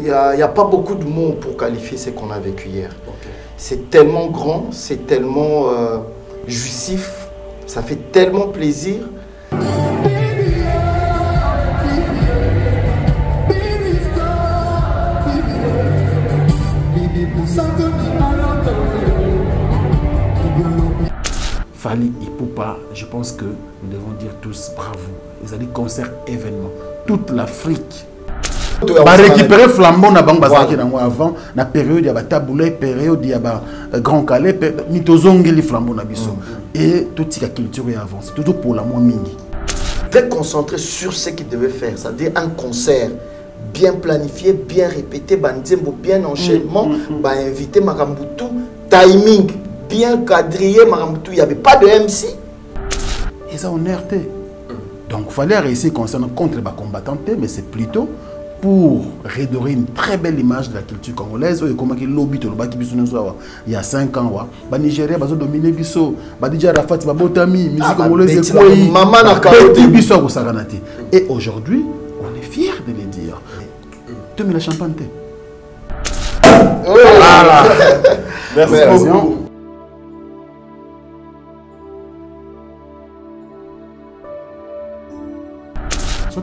n'y a pas beaucoup de mots pour qualifier ce qu'on a vécu hier. Okay. C'est tellement grand, c'est tellement jouissif, ça fait tellement plaisir. Fally Ipupa, je pense que nous devons dire tous bravo. Ils ont dit concert événement. Toute l'Afrique. Bah récupérer flambeau na banque bazaki nango avant na période ya bataboulé période ya ba Grand Calais mitozongi li flambeau na biso et toute la culture est avancée toujours pour la moins mingi. Très concentré sur ce qu'il devait faire, c'est-à-dire un concert bien planifié, bien répété, bien enchaînement, invité Makambutu, timing bien quadrillé, Makambutu, il n'y avait pas de MC. Et ça on RT. Donc il fallait réussir concernant contre les combattants, mais c'est plutôt pour redorer une très belle image de la culture congolaise. Il y a 5 ans, les Nigériens ont dominé Bisso, DJ Rafat, Babotami, musique congolaise, et aujourd'hui, on est fiers de les dire. Tu mets la champagne. Voilà. Merci beaucoup.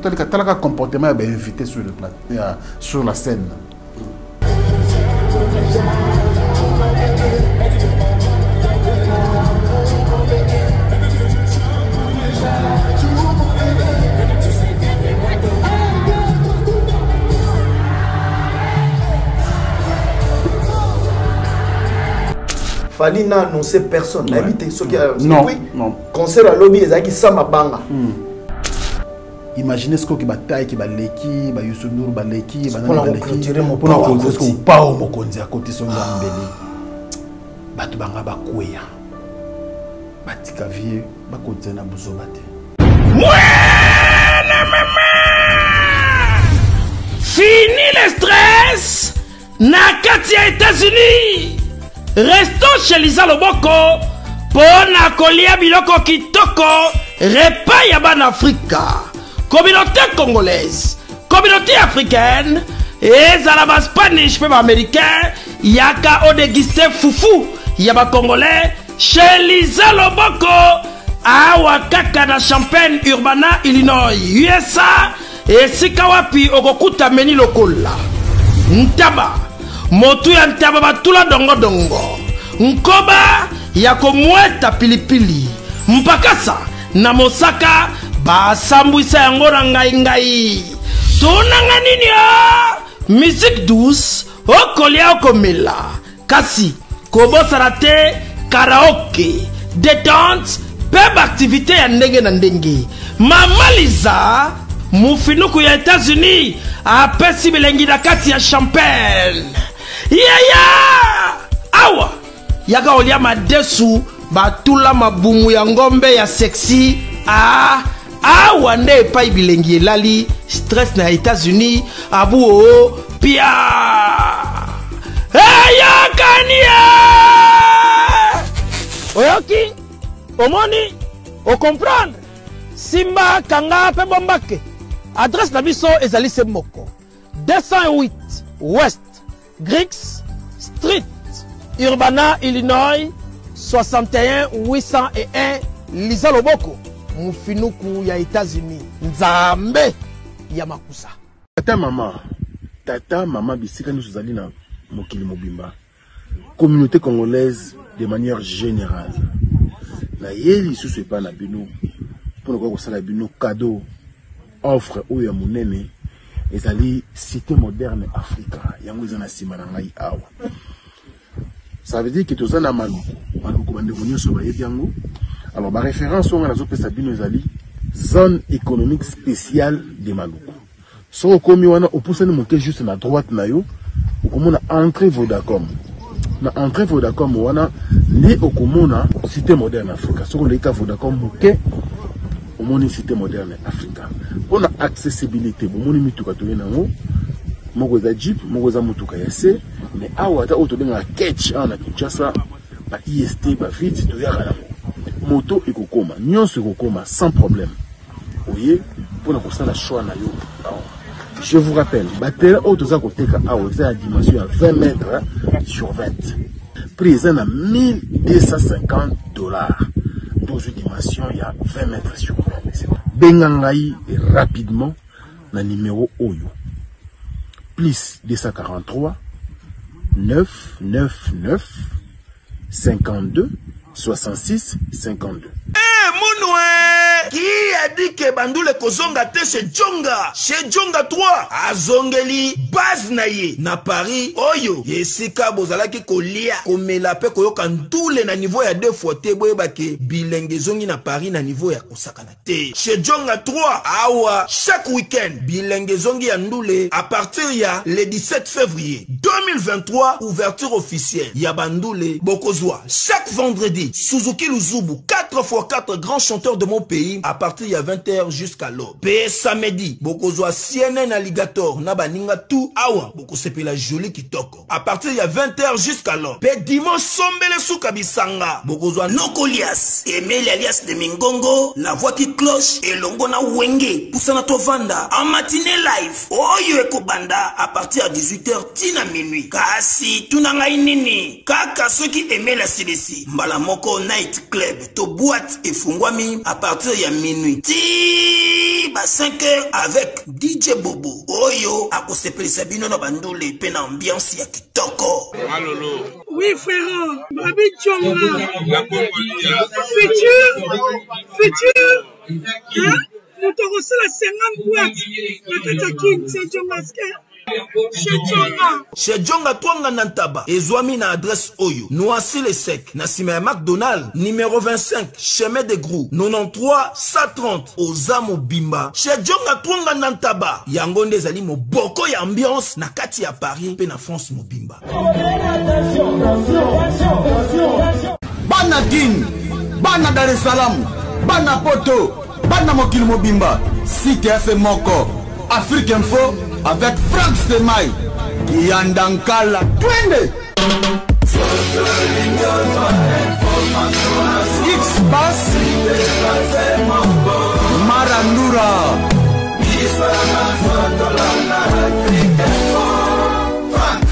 Tel comportement est invité sur le plateau, sur la scène. Fally n'a annoncé personne. Ouais. Non. Concert à lobby, ils ont dit ça m'a banga. Imaginez ce que bataille qui baleki, ba Youssou baleki, pour la clôturer mon pour pas au mokonzi à côté son gambeli. Batu banga ba kweya. Batika vie ba côté na buzo bate. Fini le stress. Na kati ya États-Unis. Restons chez Lisa Loboko pour na kolia biloko kitoko repas ya ban Afrika. Communauté congolaise, communauté africaine, et Zalaba Spanish, même américain, yaka o déguisé foufou, yaba congolais, chez Lisa Loboko, awa kaka na Champaign, Urbana, Illinois, USA, et sikawapi okokuta meni lokola. Ntaba, motu ya ntaba batula dongo dongo, nkoba yako mweta pilipili, mpakasa na mosaka, basambwisa yango na ngai tonanga nini musique douce okolia okomela kasi kobosana te karaoke détente pe activité ya ndenge na ndenge Mama Liza mufinuku ya États-Unis apesi bilengi na kati ya Champagne awa yaka olia madesu batula mabumu ya ngombe ya sexy awa nde pa bilengi elali stress na États-Unis abu o pia ayakania oyoki omoni o comprendre simba kanga pe bombake adresse na biso ezali se moko 208 West Griggs Street Urbana Illinois 61 801 Lisa Loboko mufinuku ya États-Unis nzambe ya makusa tata mama bisika nous allons na mokili mobimba communauté congolaise de manière générale na yeli sous pas na bino pour ko sala bino cadeau offre ou ya monene ezali cité moderne Africa yango ezana sima na ngai awa. Ça veut dire que tout ça na maluku bande vonyo so ba yebiango. Alors, ma référence, on a la zone économique spéciale de Maluku. Si on a juste à la droite, on a entrée Vodacom. Na entrée Vodacom, on a lié au Komona, cité moderne Africa. Si on a Vodacom, on a cité moderne Africa. On a accessibilité, on a mis tout à mogoza jeep, mogoza mutuka yase, mais awata autobenga catch en Kinshasa, ba IST, ba vite, tout ya moto ekokoma nyonso ekokoma sans problème oye pour na kosala choix na yo Je vous rappelle, batterie auto koteka à la dimension à 20 mètres sur 20. Prix est à 1250 $. Dans une dimension, il y a 20 mètres sur 20. Bengangai rapidement na numéro Oyo. Plus 243 999 52 66 52. Qui a dit que Bandoule Kozonga te chez Djonga? Chez Djonga 3, Azongeli, base naye, na Paris, Oyo, Yesika Bozalaki kolia, komelape koyoka ndoule na niveau ya 2 fois te, boye bake, bilenge zongi na Paris na niveau ya Osakana te. Chez Djonga 3, awa, chaque week-end, bilenge zongi ya ndoule, à partir ya le 17 février 2023, ouverture officielle, ya Bandoule, Bokozwa, chaque vendredi, Suzuki Luzubu, 4x4 grands chanteurs de mon pays, à partir de 20h jusqu'à l'aube. P samedi, Bokozwa CNN Alligator, Nabaninga tout, awa, Boko sepe la jolie kitoko. À partir de 20h jusqu'à l'aube. P dimanche sombele soukabisanga, Bokozwa Nokolias, Emile alias de Mingongo, la voix qui cloche, et Longona Wenge, Poussana Tovanda, en matinée live, Oyo Ekobanda, à partir de 18h, tina minuit. Kasi, tunanga inini, kaka ceux qui aimaient la CDC, Mbalamoko Night Club, to boîte et fungwami, à partir de minuit. Ti ba 5h avec DJ Bobo. Oyo akosepeli sabino na bandole pe na ambiance ya kitoko. Malolo. Oui frère, Babi Djonga. La Congolia. Futur. Hein? Nous te reçons la 50 boîtes. La Katakin, c'est Djonga. Chez Djonga Twanga Nantaba, Ezwami na adresse Oyo, Noisy le Sec, Nassime McDonald, numéro 25, chemin de Grou, 93 130, Ozamo Bimba. Chez Djonga Twanga Nantaba, Yangonde Zali mo boko ya ambiance, na kati ya Paris, pe na France mo Bimba. Bana Guine, Bana Dar es Salaam, Bana Poto, Bana Mokili Mobimba, Cité FM Moko, Afrique Info, avec Franck Stemai, Yandankala, Twende. X-Bass, Marandura. Franck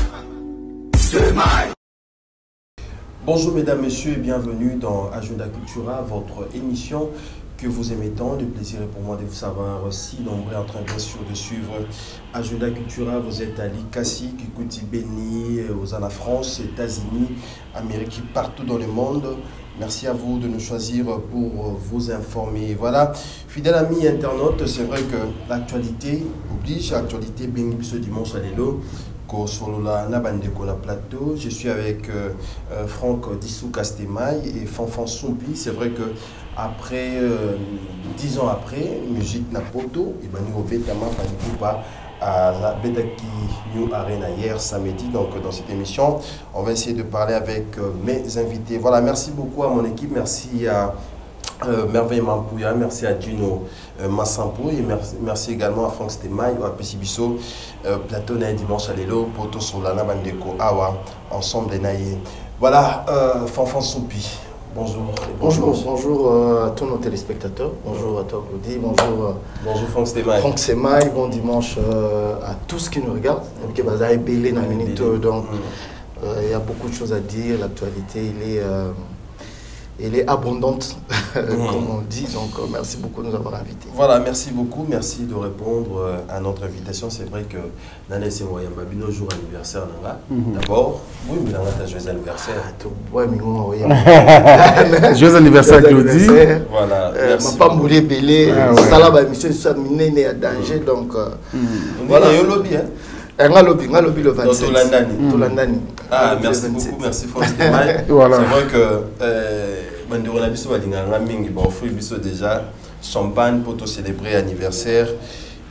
Stemai. Bonjour mesdames, messieurs et bienvenue dans Agenda Cultura, votre émission que vous aimez tant. Le plaisir est pour moi de vous savoir si nombreux en train bien sûr de suivre Agenda Cultura. Vous êtes à Likasi, Kikuti, Beni, aux la France, États-Unis, Amérique, partout dans le monde. Merci à vous de nous choisir pour vous informer. Voilà, fidèles amis internautes, c'est vrai que l'actualité oblige, l'actualité Beni ce dimanche à l'élo. Sur la plateau, je suis avec Franck Dissou Kastemai et Fanfan Sompi. C'est vrai que après 10 ans après, musique Napoto, et ben nous pas à la Bedaki New Arena hier samedi. Donc dans cette émission, on va essayer de parler avec mes invités. Voilà, merci beaucoup à mon équipe, merci à Merveille Mampouya, merci à Gino Massampo et merci également à Franck Stemai, à Pessibiso, Plateau Naï dimanche à l'élo, Poto sur la Nabandeko Awa, ensemble des Naïe. Voilà, Fanfan Soupi, bonjour. Bonjour à tous nos téléspectateurs, bonjour à toi Claudie, bonjour Franck Stemai. Franck Stemai, bon dimanche à tous qui nous regardent. Donc il y a beaucoup de choses à dire, l'actualité elle est abondante, comme on dit. Donc, merci beaucoup de nous avoir invités. Voilà, merci beaucoup. Merci de répondre à notre invitation. C'est vrai que Nana Semoya Babino jour anniversaire. D'abord, oui, mais tu as joyeux anniversaire. Joyeux anniversaire, Claudie. Voilà. Ma pas mourir belé. Ça là, ma mission est miné à danger. Donc, voilà. Il y a un lobby, hein? Un lobby le 27. Ah, merci beaucoup. Merci Franck Stemai. Voilà. C'est vrai que Bandurona Bisso a déjà champagne pour te célébrer anniversaire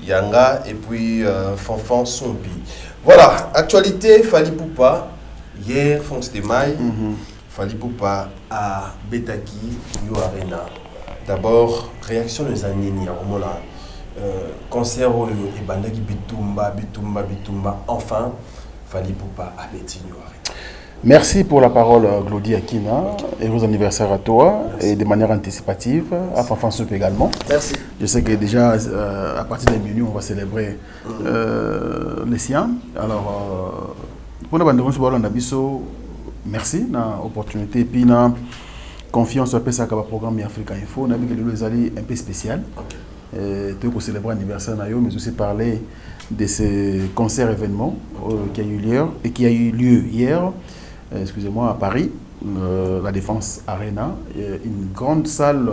Yanga et puis Fanfan Sompi. Voilà, actualité Fali Poupa hier Franck Stemai, Fali Poupa à Betaki New Arena. D'abord réaction des années concert et bandaki bitumba enfin Fali Poupa à Betaki New Arena. Merci pour la parole, Glody Akina. Heureux anniversaire à toi. Merci. Et de manière anticipative, à Fanfan Soup également. Merci. Je sais que déjà, à partir des minuit, on va célébrer les siens. Alors, pour nous, merci pour l'opportunité et puis la confiance sur le programme Africa Info. On a vu que les alliés un peu spécial. Pour célébrer l'anniversaire, mais aussi parler de ce concert événement qui a eu lieu hier. Excusez-moi, à Paris, la Défense Arena, une grande salle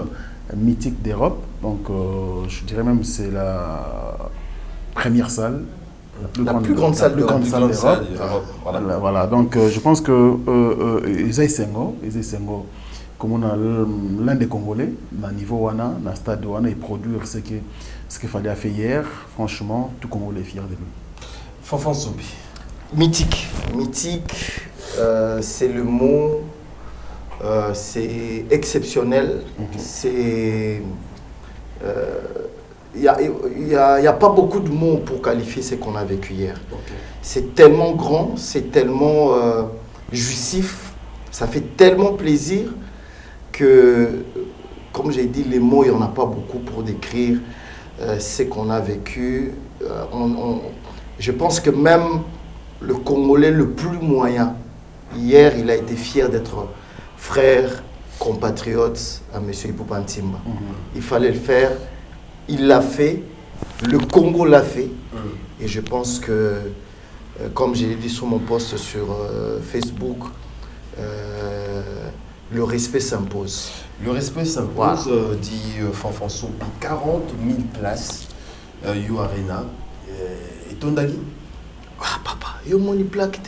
mythique d'Europe. Donc, je dirais même que c'est la première salle, la plus grande salle d'Europe. Voilà, donc je pense que Isaïe Sengo, comme on a l'un des Congolais, dans le niveau Wana, dans le stade Wana, et produire ce qu'il fallait faire hier, franchement, tout Congolais est fier de lui. Fanfan Soubi. Mythique. C'est le mot, c'est exceptionnel, c'est... Il n'y a pas beaucoup de mots pour qualifier ce qu'on a vécu hier. Okay. C'est tellement grand, c'est tellement jouissif, ça fait tellement plaisir que, comme j'ai dit, les mots, il n'y en a pas beaucoup pour décrire ce qu'on a vécu. Je pense que même le Congolais le plus moyen, hier, il a été fier d'être frère, compatriote à M. Ipupa Ntimba. Il fallait le faire, il l'a fait, le Congo l'a fait. Et je pense que, comme je l'ai dit sur mon post sur Facebook, le respect s'impose. Le respect s'impose, dit Fanfan Soubi. 40 000 places, You Arena. Et Tondagi? Ah, papa, yo moni plaque.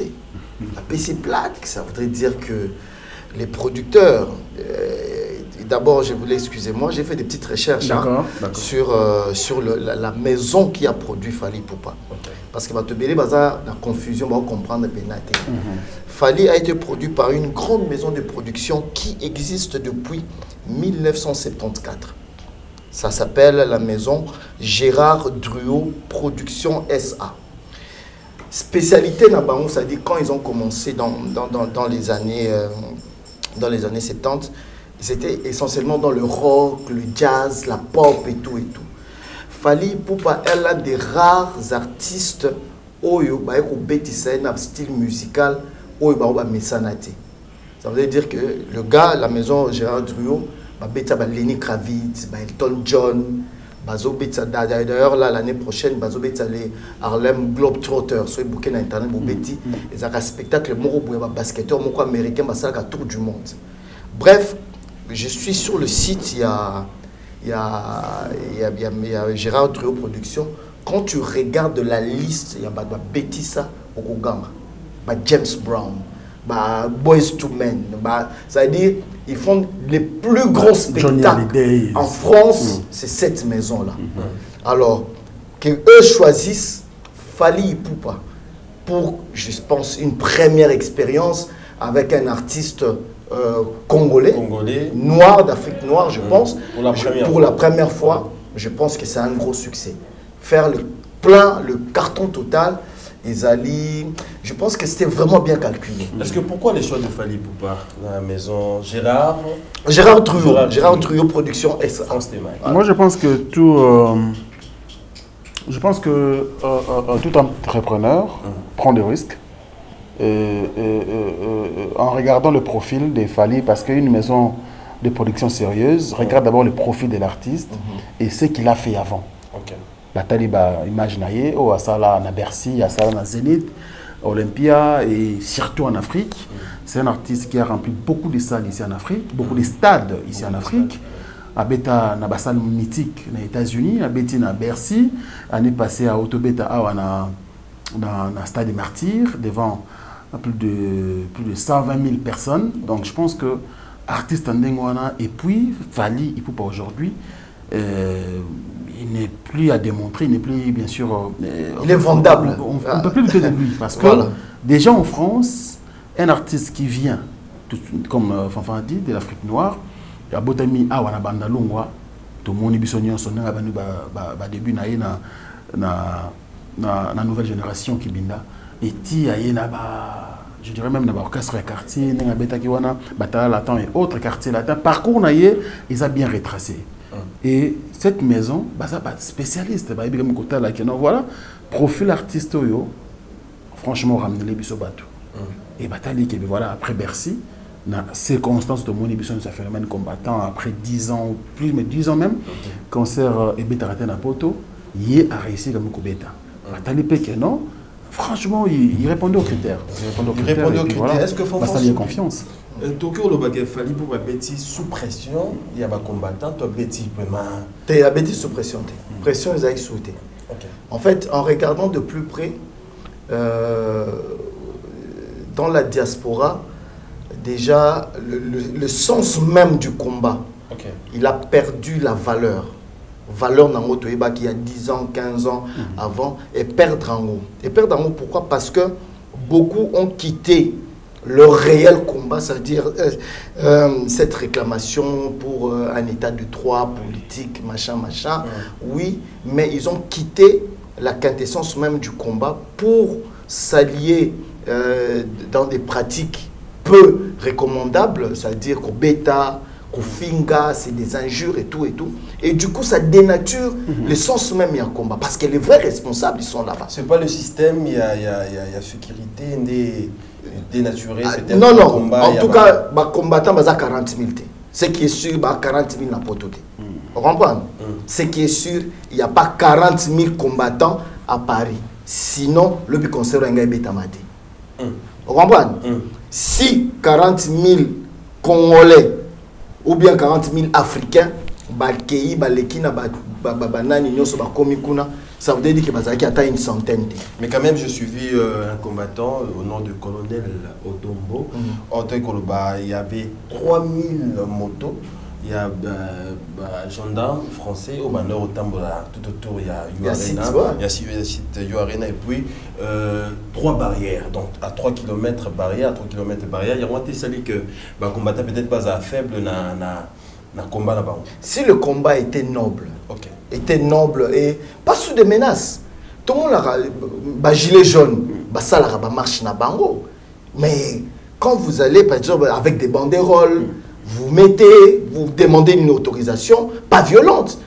La PC plaque, ça voudrait dire que les producteurs, d'abord, je voulais, excusez-moi, j'ai fait des petites recherches sur la maison qui a produit Fally Ipupa. Okay. Parce que la confusion, on va comprendre. Fally a été produit par une grande maison de production qui existe depuis 1974. Ça s'appelle la maison Gérard Druot Production SA. Spécialité, ça dit quand ils ont commencé dans les années 70, c'était essentiellement dans le rock, le jazz, la pop et tout. Fally Ipupa, elle a des rares artistes oyo ba ko betisa un style musical oyo ba mesanati. Ça veut dire que le gars, la maison Gérard Druot, ba beta ba Lenny Kravitz, ba Elton John, bazo beta d'ailleurs là l'année prochaine bazo beta les Harlem Globetrotters, sur bouquet na internet bo beti, et ça spectacle moko boya ba basketteur moko américain ba ça tour du monde. Bref, je suis sur le site, il y a Gérard Druot Production. Quand tu regardes la liste, il y a Betissa Okoganga, James Brown, Boyz II Men. Ça veut dire ils font les plus gros spectacles en France, c'est cette maison-là. Alors, qu'eux choisissent Fally Ipupa pour, je pense, une première expérience avec un artiste congolais, noir, d'Afrique noire, je pense. Pour la première fois, je pense que c'est un gros succès. Faire le carton total, je pense que c'était vraiment bien calculé. Est-ce que pourquoi les choix de Fally Ipupa dans la maison Gérard Druot Production SA. Moi, je pense que tout entrepreneur prend des risques. En regardant le profil des Fally, parce qu'une maison de production sérieuse regarde d'abord le profil de l'artiste et ce qu'il a fait avant. La Taliba imaginaire, à Sala à Bercy, à Sala à Zénith, Olympia et surtout en Afrique. C'est un artiste qui a rempli beaucoup de salles ici en Afrique, beaucoup de stades ici en Afrique. Abeta na basal mythique aux États-Unis, abeti na Bercy, année passée à Autobeta na stade des Martyrs devant plus de 120 000 personnes. Donc je pense que artiste Ndengwana et puis Fally Ipupa aujourd'hui, il n'est plus à démontrer, il n'est plus bien sûr... il est vendable. On ne peut plus douter de lui parce que déjà en France, un artiste qui vient, comme Fanfan a dit, de l'Afrique noire, il y a Botami Awana Bandalongwa, tout le monde est bisognon son début na nouvelle génération qui binda et ti ayena je dirais même dans l'orchestre quartier, dans la Batala Latin et autres quartiers latins, parcours naïe, ils ont bien retracé. Et cette maison, ça pas spécialiste, voilà, profil artiste, franchement, ramener les bisous bateau. Et Batali, voilà, après Bercy, dans circonstances de mon émission, ça fait le même combattant, après 10 ans, plus, mais 10 ans même, concert et Bétarate na Poto, il a réussi comme Koubeta. Batali Péké, non? Franchement, il répondait aux critères. Il répondait aux critères. Est-ce que Fonfon il y a confiance? Tokyo, le bagage fallait pour Betty sous pression. Il y a des combattants, toi Betty vraiment. Tu es Betty sous pression. Pression, ils ont souhaité. En fait, en regardant de plus près, dans la diaspora, déjà, le sens même du combat, il a perdu la valeur. Valeur dans l'autre qui y a 10 ans, 15 ans avant, et perdre en haut. Et perdre en haut, pourquoi? Parce que beaucoup ont quitté le réel combat, c'est-à-dire cette réclamation pour un état de droit politique, machin, oui, mais ils ont quitté la quintessence même du combat pour s'allier dans des pratiques peu recommandables, c'est-à-dire qu'au bêta, qu'au finga, c'est des injures et tout. Et du coup, ça dénature le sens même du combat. Parce que les vrais responsables, ils sont là-bas. C'est pas le système, il y a sécurité, dénaturé. Non, combat, en tout cas, les combattants, ils ont 40 000. Ce qui est sûr, il y a 40 000 dans le Vous comprenez? Ce qui est sûr, il n'y a pas 40 000 combattants à Paris. Sinon, le but concert est bétamate. Vous comprenez? Si 40 000 Congolais ou bien 40 000 Africains, ça veut dire qu'il y a une centaine. Mais quand même, j'ai suivi un combattant au nom de colonel Otombo. Il y avait 3000 motos. Il y a gendarmes français au Banner, au Tambola, tout autour, il y a UArena, il y a site UArena et puis 3 barrières. Donc à 3 km barrière, il y a moins de sali que le combattant peut-être pas à faible dans combat là-bas. Si le combat était noble, et pas sous des menaces, tout le monde a gilet jaune, ça marche na bango. Mais quand vous allez par exemple avec des banderoles, vous demandez une autorisation, pas violente.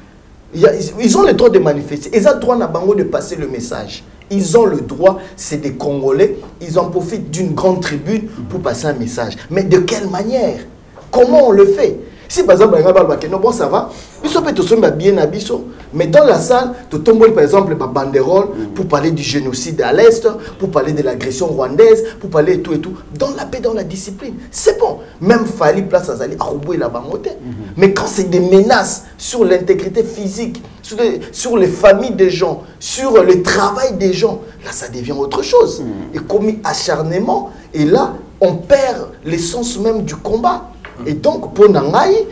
Ils ont le droit de manifester. Ils ont le droit de passer le message. Ils ont le droit, c'est des Congolais, ils en profitent d'une grande tribune pour passer un message. Mais de quelle manière? Comment on le fait? Si par exemple, bon, ça va, mais dans la salle, tu tombes par exemple la banderole pour parler du génocide à l'Est, pour parler de l'agression rwandaise, pour parler de tout et tout. Dans la paix, dans la discipline. C'est bon. Même Fali Place Azali, Arubou et la Bamote. Mais quand c'est des menaces sur l'intégrité physique, sur les familles des gens, sur le travail des gens, là, ça devient autre chose. Et commis acharnement, et là, on perd l'essence même du combat. Et donc, pour Nangaï,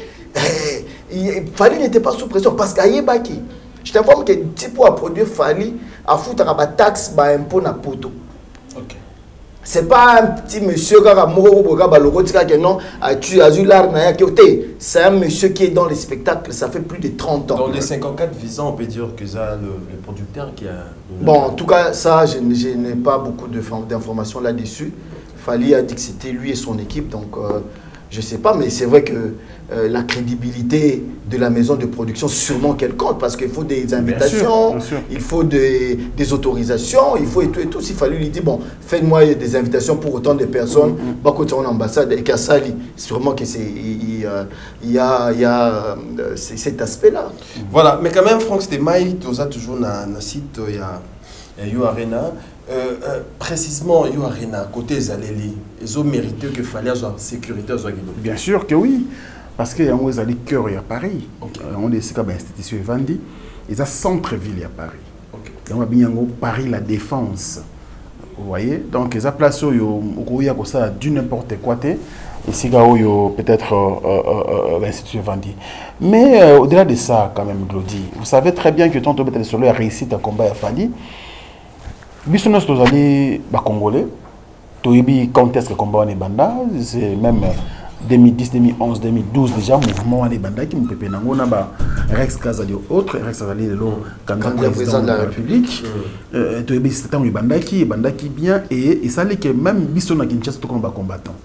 Fali n'était pas sous pression parce qu'Aïebaki, je t'informe que Tipo a produit Fali à foutre à taxe, impôt na poto. C'est pas un petit monsieur qui c'est un monsieur qui est dans les spectacles, ça fait plus de 30 ans. Dans les 54 visants, on peut dire que c'est le producteur qui a... Bon, en tout cas, ça, je n'ai pas beaucoup d'informations là-dessus. Fali a dit que c'était lui et son équipe, donc... je ne sais pas, mais c'est vrai que la crédibilité de la maison de production, sûrement qu'elle compte, parce qu'il faut des invitations, bien sûr. Il faut des autorisations, il faut et tout. S'il fallait lui dire, bon, faites-moi des invitations pour autant de personnes, bah, quand on est en ambassade, et qu'à Sali, sûrement qu'il y a cet aspect-là. Voilà, mais quand même, Franck Stemaï, tu as toujours un site, il y a UArena. Précisément, UArena, côté Zaleli, ils ont mérité que fallait avoir sécurité. Bien sûr que oui, parce qu'il y a un cœur à Paris. On a des institutions vendues, ils ont centre-ville à Paris. Il y a Paris la Défense. Vous voyez, donc ils ont placé du n'importe quoi. Ici, peut-être l'institution vendue. Mais au-delà de ça, quand même, Glody, vous savez très bien que tant que vous avez réussi à combat à Fali, Bisounos Tozali Congolais, Toibi conteste le combat en Ebanda, c'est même 2010, 2011, 2012, déjà, mouvement à l'Ebandaki, mon pépé Nangona, Rex Kazali, autre, Rex Kazali, le candidat président de la République. C'était un Ebandaki bien, et ça allait que même Bissona Kinshasa, tout comme combattant.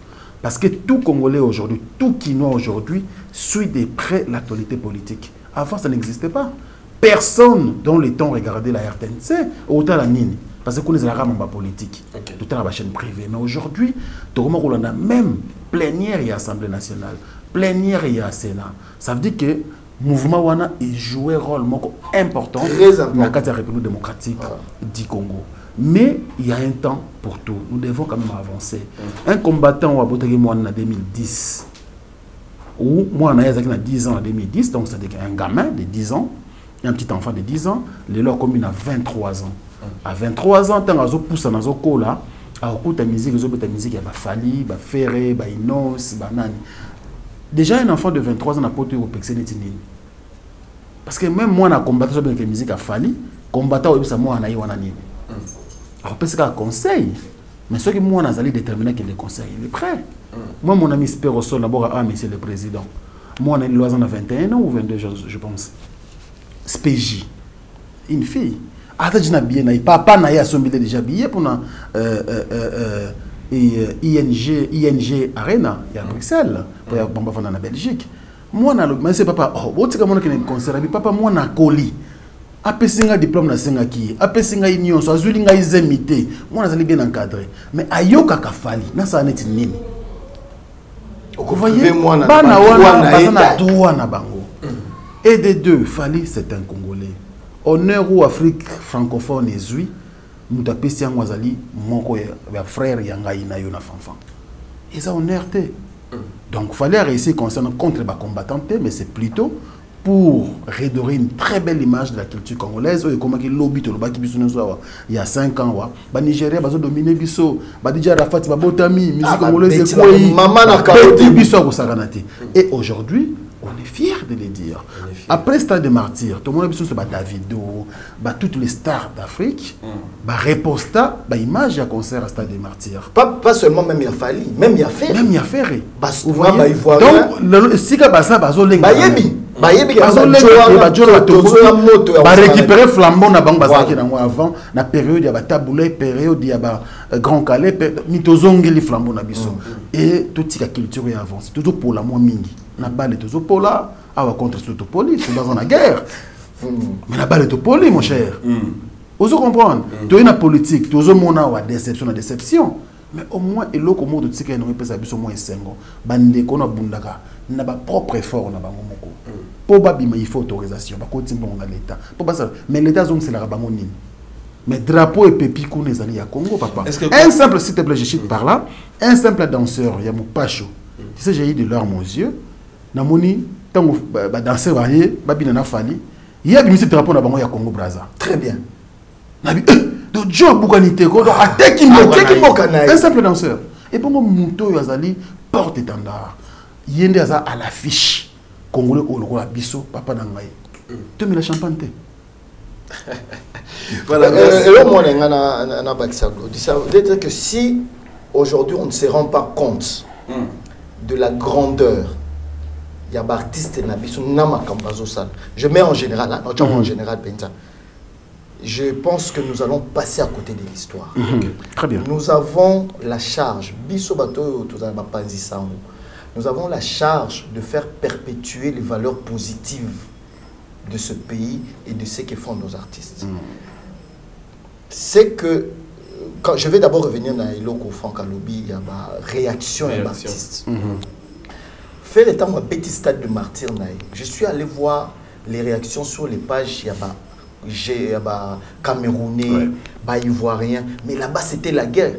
Parce que tout Congolais aujourd'hui, tout Kinois aujourd'hui, suit de près l'actualité politique. Avant, ça n'existait pas. Personne dans le temps regardait la RTNC, autant la Nini. Parce qu'on est la rame politique. Tout est la chaîne privée. Mais aujourd'hui, on a même plénière et Assemblée nationale, plénière et Sénat. Ça veut dire que le mouvement Wana jouait un rôle important dans la République démocratique du Congo. Mais il y a un temps pour tout. Nous devons quand même avancer. Un combattant au Abotagé en 2010, ou moi, on a 10 ans en 2010, donc c'est un gamin de 10 ans, un petit enfant de 10 ans, les leur commune a 23 ans. À 23 ans, tant que pousse dans un cola, à écouter la musique, la musique, il y a Fali, Ferré, Inos, Banani. Déjà, un enfant de 23 ans n'a pas été au Pexénétine. Parce que même moi, on a combattu avec la musique à Fali, combattant avec ça, moi, on a eu un anime. Alors, parce qu'un conseil, mais ce que moi, on a déterminé que le conseil il est prêt. Moi, mon ami Spero Sol, d'abord, monsieur le président. Moi, on a eu l'oiseau à 21 ans ou 22 ans, je pense. Spéji, une fille. Papa n'a pas déjà billet pour ING Arena à Bruxelles, pour aller en Belgique. Moi, je papa, papa, moi, na colis. Apesinga diplôme na senga ki, apesinga union, so azulinga izemité. Moi, je bien encadré. Mais ayoka kafali, na sa neti nini. Vous voyez, bana wana na droit na bango. Et des deux, Fali, c'est un Congolais. Honneur ou Afrique francophone et zui, nous tapons si on azali mon frère yanga ina yona fanfan. Et ça honneur te. Donc il fallait réussir concernant contre les combattants, mais c'est plutôt pour redorer une très belle image de la culture congolaise. Comme il lobby to lobaki biso il y a 5 ans wa. Ba Nigeria bazo dominer biso, ba DJ Rafat ba botami, musique congolaise quoi. Maman na karoti biso ko saganate. Et aujourd'hui on est fiers de le dire. Après Stade des Martyrs, tout le monde a vu Davido, toutes les stars d'Afrique, reposta, image à concert à Stade des Martyrs. Pas seulement même il a fallu, même il a fait. Même il a fait. Vous voyez. Donc, si tu as ça, récupérer flambeau na banque avant la période il y a taboulé période il y a grand calais mitozongi les flambeaux na biso et toute la culture est avancée tout pour la moins mingi na balle tout pour là à contre tout poli c'est dans la guerre mais la balle tout poli mon cher vous comprendre tu es na politique tu es mona wa déception na déception mais au moins et l'autre mot de tika no pesa biso moins 5 ans bande ko na bundaka na ba propre effort na bango moko pour babima il faut autorisation ba continuer dans l'état pour pas ça mais l'état zone c'est la bango nini mais drapeau et pépi ko nezali ya Congo papa un simple s'il te plaît je chute par là un simple danseur ya Mupacho tu sais j'ai eu de larmes aux yeux na moni tango ba danseur varié babina na Fali il y a bimisi drapeau na bango ya Congo Brazza très bien na bi de job bukanité ko donc ateki mokana un simple danseur et bongo muto yo azali porte étendard yende aza à l'affiche congolais au logo la biso papa nangai tu mets la champagne voilà et le monde na bakisako dit ça veut dire que si aujourd'hui on ne se rend pas compte de la grandeur il y a artiste na biso na makambazo sala je mets en général là en général Penta. Je pense que nous allons passer à côté de l'histoire. Très bien. Nous avons la charge, nous avons la charge de faire perpétuer les valeurs positives de ce pays et de ce que font nos artistes. C'est que, quand je vais d'abord revenir dans l'Iloko Franck Alobi, il y a ma réaction à l'artiste. Faire étant un petit stade de martyr, je suis allé voir les réactions sur les pages, il y a Camerounais, Ivoirien, mais là-bas c'était la guerre.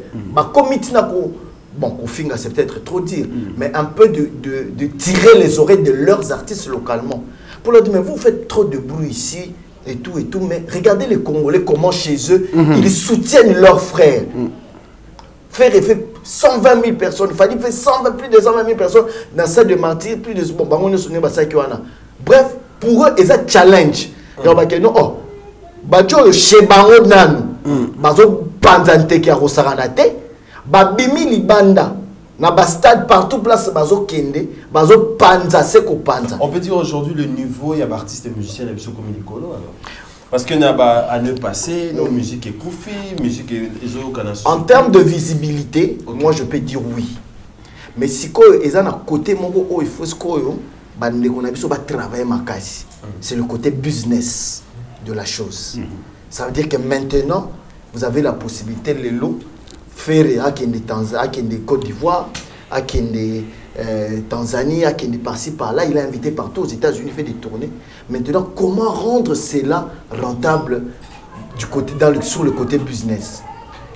Bon, Kofinga c'est peut-être trop dire, mais un peu de tirer les oreilles de leurs artistes localement. Pour leur dire, mais vous faites trop de bruit ici, et tout, mais regardez les Congolais, comment chez eux, ils soutiennent leurs frères. Faire effet 120 000 personnes, il fallait faire plus de 120 000 personnes dans cette de martyrs, plus de... Bref, pour eux, ils ont un challenge. Oh, bajo chez bango nanu bazo panzante ki akosakanate babimi libanda Na ba stade partout place bazo kende, bazo panza seko panza. On peut dire aujourd'hui le niveau il y a artistes et musiciens comme Nicolas alors. Parce que na ba année passée, nos musiques est koufi, musique est en termes de visibilité, moi je peux dire oui. Mais si quoi ils ont à côté mon il faut ce qu'on va travailler makasi. C'est le côté business de la chose. Ça veut dire que maintenant vous avez la possibilité de le faire à Kende Côte d'Ivoire, à Kende Tanzanie, à Kende par-ci par-là. Il est invité partout aux États-Unis, fait des tournées. Maintenant, comment rendre cela rentable du côté, sur le côté business?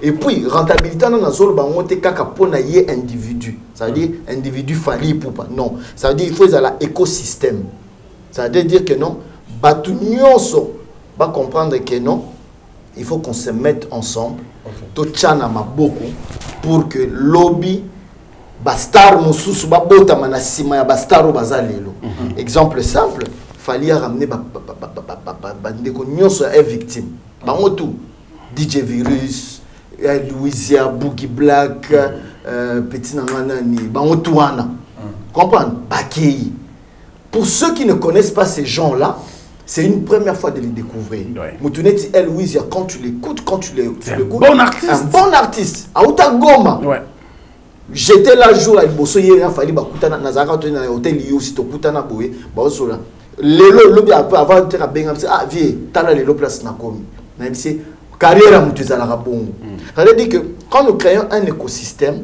Et puis, rentabilité, on a zone pour individu. Ça veut dire individu falli pour pas. Non. Ça veut dire qu'il faut l'écosystème. Ça veut dire que non, va comprendre que non, il faut qu'on se mette ensemble. Pour que lobby bastar mususu babota manasima ya bastaro bazalelo. Exemple simple, fallait ramener bandeko nyonso est victime. Bango tout DJ Virus, Louisia, Boogie Black, Petit Nanani, bango tout wana. Comprendre? Bakei. Pour ceux qui ne connaissent pas ces gens-là, c'est une première fois de les découvrir. Moutouneti El Louisia, quand tu l'écoutes, c'est un bon artiste. Un bon artiste. Aouta Goma. Ouais. J'étais là jour à Bosso, il a fallu bakutana nazaka dans l'hôtel Yosi to kutana boé baosola. Lelo lobi avant de benga ah vie tala lelo place na komi. Même si carrière mutuzala rabongo. Ça veut dire que quand nous créons un écosystème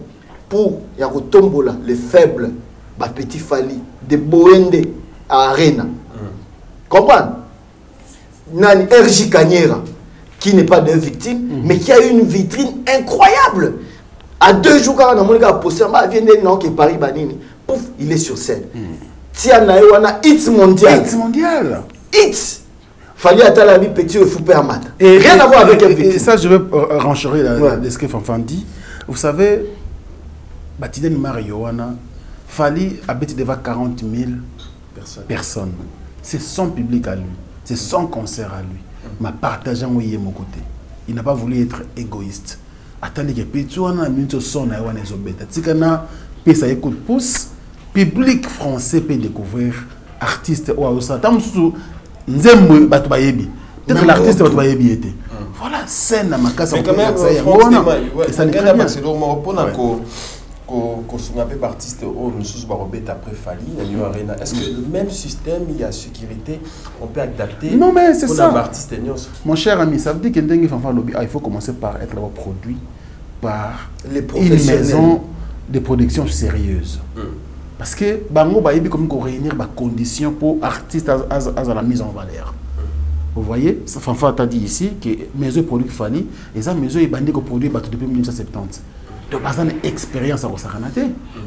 pour ya kotombola les faibles ba petit fali de Boende à Arena. Comprendre? Nani RJ Kanyera qui n'est pas d'une victime mais qui a une vitrine incroyable. À 2 jours, quand on a posté, Paris Banini, pouf, il est sur scène. Tiens, on a hits mondial. Hits mondial. Hits. Fallait attendre la vie petit et fouper à mat. Rien à voir avec un victime. Et ça, je veux renchérir de ce que Fanfan dit. Vous savez, Batiden Mario, Fali habite devant 40 000 personnes. C'est son public à lui. C'est son concert à lui. Mais partageant où il est mon côté. Il n'a pas voulu être égoïste. Attendez que Pétuana minute son à Ewan Ezobeta. Tikana pesa écoute pouce. Public français peut découvrir artiste ou ausa. Tamsu nzembo batu bayebi. Peut-être l'artiste batu bayebi était. Voilà scène à ma casse. Mais quand même et ça n'est pas bien. C'est normal pour qu'on appelle artiste ou nous sommes barobet après Fali Arena. Est-ce que le même système il y a sécurité on peut adapter? Non mais c'est ça. Mon cher ami, ça veut dire que il faut commencer par être produit par une maison de production sérieuse. Parce que bango bayebi comme qu'on réunir des conditions pour artistes à la mise en valeur. Vous voyez, Fanfa t'a dit ici que maison produit Fali et ça maison est bandé qu'on produit depuis 1970. Donc, pas une expérience à Rosaranate.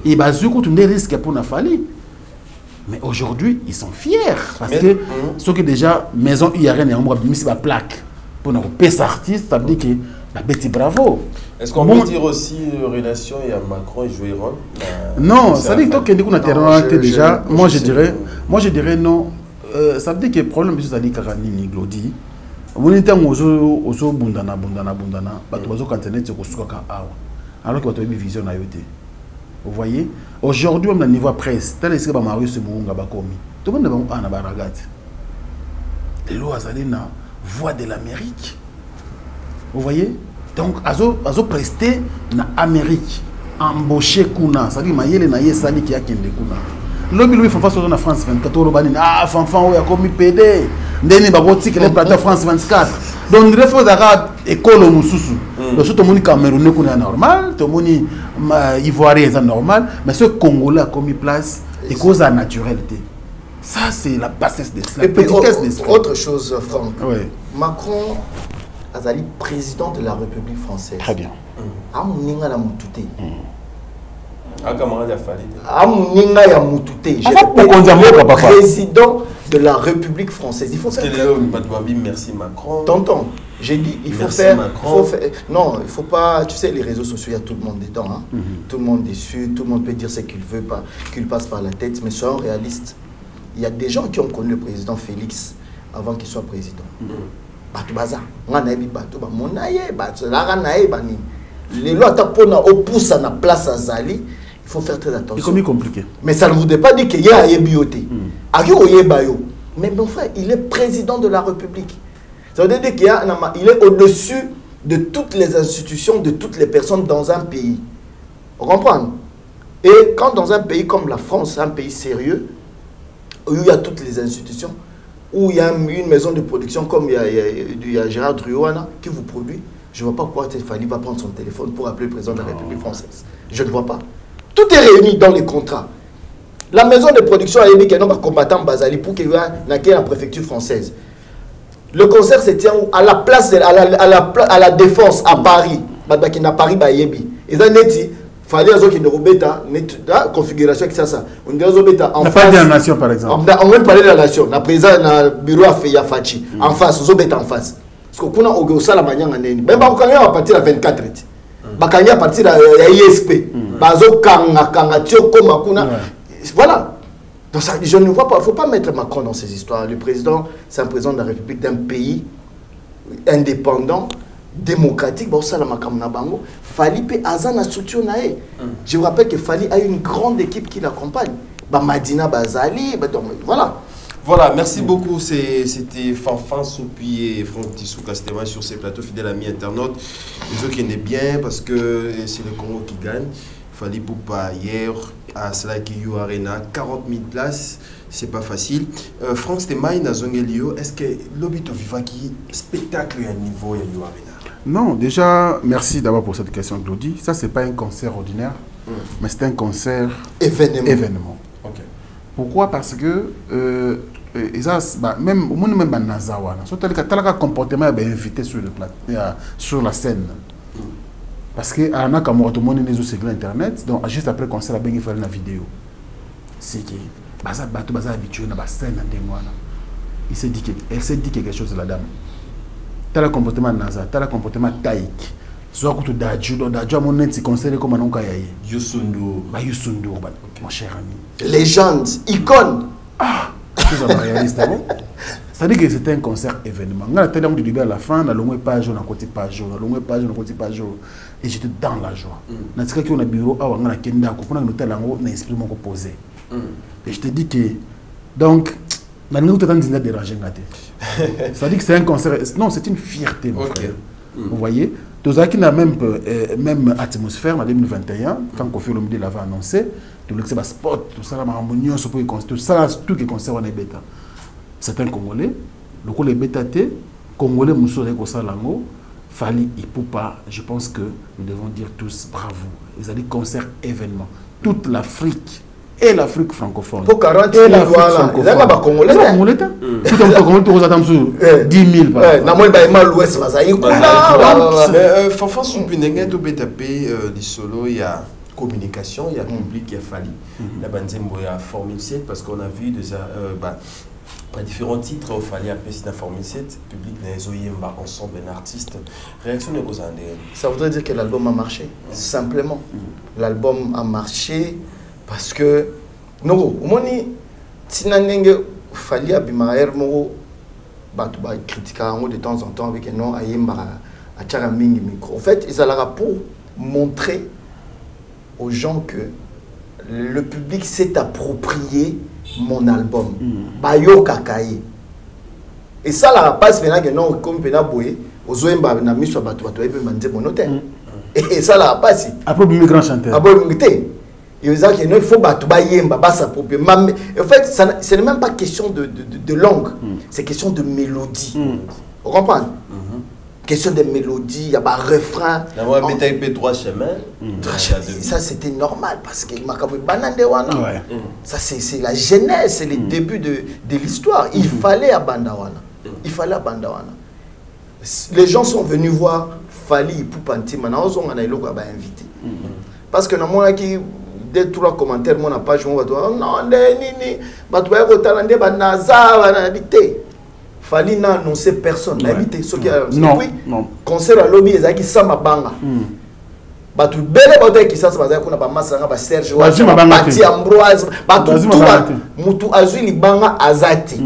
Et bah, du coup, tu ne risques pour la Fali. Mais aujourd'hui, ils sont fiers. Parce que ce qui déjà, maison IRN et on va mis la plaque pour nous payer artiste, ça veut dire que la Betty bravo. Est-ce qu'on peut dire aussi relation et Macron et jouer rôle? Non, ça veut dire que nous avons déjà. Moi, je dirais non. Ça veut dire que le problème, c'est que Karani Niglodi. On est en ozo bundana, bato cantonné de Kosuka Awa. Alors que tu as une vision à yoté. Vous voyez? Aujourd'hui, on a un niveau presse. Tel est ce que Marius Mounga Bakomi. Tout le monde a un baragat. Les lois Azalena, voix de l'Amérique. Vous voyez? Donc, azo presté na Amérique. Embauché Kuna. Ça dit, Mayele na ye sali qui a kende Kuna. L'homme lui fait face à la France 24. Ah, Fanfan, il a commis PD. Ndeni baboti que les plateaux France 24. Donc il faut d'avoir école au Moussou. Donc tout le monde camerounais est normal, tout le monde ivoirien est normal, mais ce Congolais a commis place et cause à naturalité. Ça c'est la bassesse de cela. Et puis autre chose, Franck. Oui. Macron Azali président de la République française. Très bien. Amuninga la mutute. Akamara Fali. Amuninga ya mutute. Président de la République française. Il faut faire. Merci Macron. Tonton, j'ai dit, il faut faire, non, il ne faut pas. Tu sais, les réseaux sociaux, il y a tout le monde dedans. Hein? Tout le monde est dessus, tout le monde peut dire ce qu'il veut, pas, qu'il passe par la tête. Mais soyons réalistes. Il y a des gens qui ont connu le président Félix avant qu'il soit président. Batou baza, nganaebi batou ba monaye, batou la nganae bani. Les lois tapona opousa na place azali. Il Il faut faire très attention. C'est comme compliqué. Mais ça ne voudrait pas dire qu'il y a un bioté. Mais mon frère, il est président de la République. Ça veut dire qu'il est au-dessus de toutes les institutions, de toutes les personnes dans un pays. Vous comprenez? Et quand dans un pays comme la France, un pays sérieux, où il y a toutes les institutions, où il y a une maison de production comme il y a Gérard Druana qui vous produit, je ne vois pas pourquoi Fali va prendre son téléphone pour appeler le président de la République française. Je ne vois pas. Tout est réuni dans les contrats. La maison de production a dit qu'il y a un combattant Bazali pour qu'il y ait la préfecture française. Le concert se tient à la place, à la Défense, à Paris. Qui n'a Paris, ils ont dit fallait qu'il y la configuration avec ça. On dit en face de la nation, par exemple. On va parler de la nation. La présidente na bureau a fait Yafachi. En face, on en face. Parce qu'on a au la manière même quand on va partir à 24 bakanya à partir de ISP. Bazo kanga tio comme voilà. Donc ça, je ne vois pas, il ne faut pas mettre Macron dans ces histoires. Le président, c'est un président de la République d'un pays indépendant, démocratique. Fali pe azana structure nae. Je vous rappelle que Fali a une grande équipe qui l'accompagne. Madina Bazali, voilà. Voilà, merci beaucoup. C'était Fanfan Soupi et Franck Tissou Castéma sur ces plateaux fidèles amis internautes. Les autres qui aiment bien parce que c'est le Congo qui gagne. Fali Poupa hier à Slakiyu Arena, 40 000 places, c'est pas facile. Franck Stémaï na Zongelio, est-ce que l'obito vivaki spectacle à niveau ya Yu Arena? Non, déjà, merci d'abord pour cette question, Claudie. Ça, c'est pas un concert ordinaire, mais c'est un concert événement. Okay. Pourquoi? Parce que même au monde même Nazawana, surtout le comportement est invité sur le plat, sur la scène. Parce que à Anna Kamora tout le monde est sur internet, donc juste après le concert, il fallait une vidéo. C'est que baza habitué à la scène il s'est dit elle s'est dit quelque chose la dame. Tel le comportement Naza, tel le comportement Taïk. Soit que tu d'adjou à mon net, c'est considéré comme un onkayaye. Youssou Ndour, mon cher ami. Légende, icône. Ah, c'est un réaliste, bon. C'est-à-dire que c'était un concert événement. On a tellement de début à la fin, on a longue page, on a côté page, on a longue page, on a côté page. Et j'étais dans la joie. On a dit qu'on a bureau, on a kenda, on a un hôtel, on a esprit mon posé. Et je te dis que donc, on a tout le temps dérangé. C'est-à-dire que c'est un concert. Non, c'est une fierté, mon frère. Vous voyez, tout ça qui n'a même atmosphère en 2021, quand Kofi Olomide l'avait annoncé, tout le spot, tout ça, la harmonie, tout ça, tout qui concerne les bêta. C'est un Congolais, le coup les bêta Congolais, Moussole Kosalango, Fali Ipupa, je pense que nous devons dire tous bravo. Ils ont dit concert événement. Toute l'Afrique et l'Afrique francophone. Pour 40 000 voilà. Ils ont pas Congolais. Tout un peu Congolais, tout attend sur 10 000. Mais Fanfan Soupinengue, tout BTP, les solos, il y a communication, il y a public, il y a Fali. La Banzembo, il y a Formule 7 parce qu'on a vu déjà. Par différents titres, il fallait appeler la Formule 7, public Nezoyemba, ensemble d'artistes. Réaction de Gozande. Ça voudrait dire que l'album a marché, simplement. L'album a marché parce que, non, au moins, Tinanenge fallait abimaer mo, batuba critiquer de temps en temps avec un nom Ayemba à Tcharaming micro. En fait, ils allaient pour montrer aux gens que le public s'est approprié mon album. Bayo Kakaye. Et ça, la passe maintenant que non, comme Pena Boye, aux Zoemba, na mis sur Batou, et puis Mandé Monoten. Et ça, la passe. Après, le grand chanteur. Après, le il faut Batou Bayemba, Bassa Popé. En fait, ce n'est même pas question de langue, c'est question de mélodie. Vous comprenez? Question de mélodie, il y a un refrain. Trois chemins. Ça, c'était normal parce que ça, c'est la genèse, c'est le début de l'histoire. Il fallait à Bandawana. Il fallait à Bandawana. Les gens sont venus voir Fali Poupanti. Maintenant, on a invité. Parce que dans mon qui dès trois commentaires, mon page, on va dire non, Fali n'a annoncé personne. Non. Concert à lobby, ils ont dit ça m'a banga. Batu belle bataille qui ça se passe qu'on a pas massanga ba Serge Bati Ambroise batu tout mutu azui libanga azati.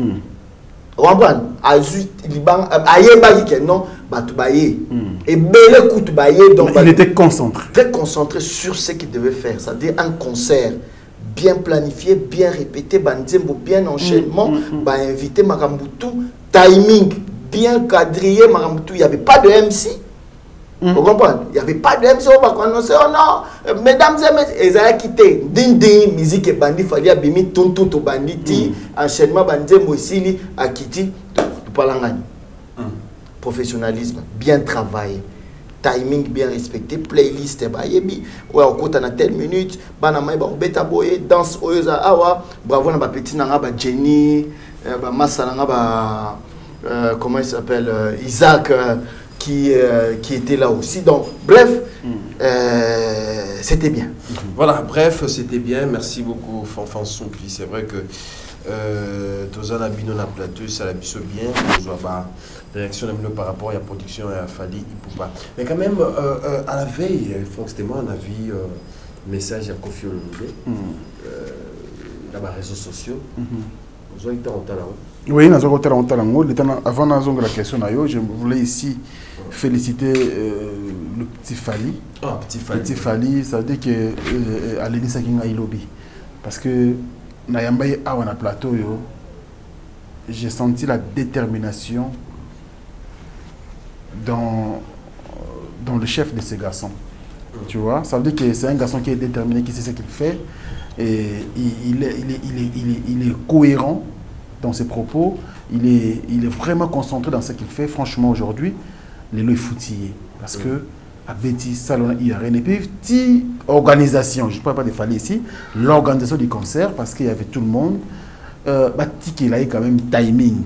Wambran azui libanga ayeba ki non Batubaye. Et Bele Koutbaye. Donc, il était concentré. Très concentré sur ce qu'il devait faire. C'est-à-dire un concert bien planifié, bien répété, bien enchaînement, invité Makambutu, timing bien quadrillé Makambutu. Il n'y avait pas de MC. Vous comprenez? Il n'y avait pas de MC. On va annoncer, oh non, mesdames et messieurs, ils ont quitté. Ding ding, musique et bandit, fallait abîmer tout au banditi, enchaînement bandit, Moissili, Akiti, tout palangani. Professionnalisme, bien travaillé. Timing bien respecté, playlist bayebi ouais au côté na telle minute bana mai ba beta boye danse oyoza awa bravo na ba petit na ba Jenny ba massa na ba comment il s'appelle Isaac qui était là aussi. Donc bref c'était bien. Voilà, bref, c'était bien. Merci beaucoup Fanfan Soupli. C'est vrai que Tozana Bino na plateau ça la biso bien, on voit réaction par rapport à la production et à Fali Ipupa. Mais quand même, à la veille, forcément, on a vu message à Kofi Olomide dans les réseaux sociaux. Vous avez été en talent. Oui, nous avons été en talent. Avant la question, je voulais ici féliciter le petit Fali. Ah, petit Fali, ça veut dire que Alénie Sakinga Ilobi. Parce que Nayambaye a un plateau, j'ai senti la détermination dans le chef de ces garçons. Tu vois, ça veut dire que c'est un garçon qui est déterminé, qui sait ce qu'il fait. Et il est cohérent dans ses propos. Il est vraiment concentré dans ce qu'il fait. Franchement, aujourd'hui, les lois foutillés. Parce que, à Betty, Salon, il y a rien. Et puis, petite organisation, je ne parle pas de Fali ici, l'organisation du concert, parce qu'il y avait tout le monde. Il a eu quand même timing.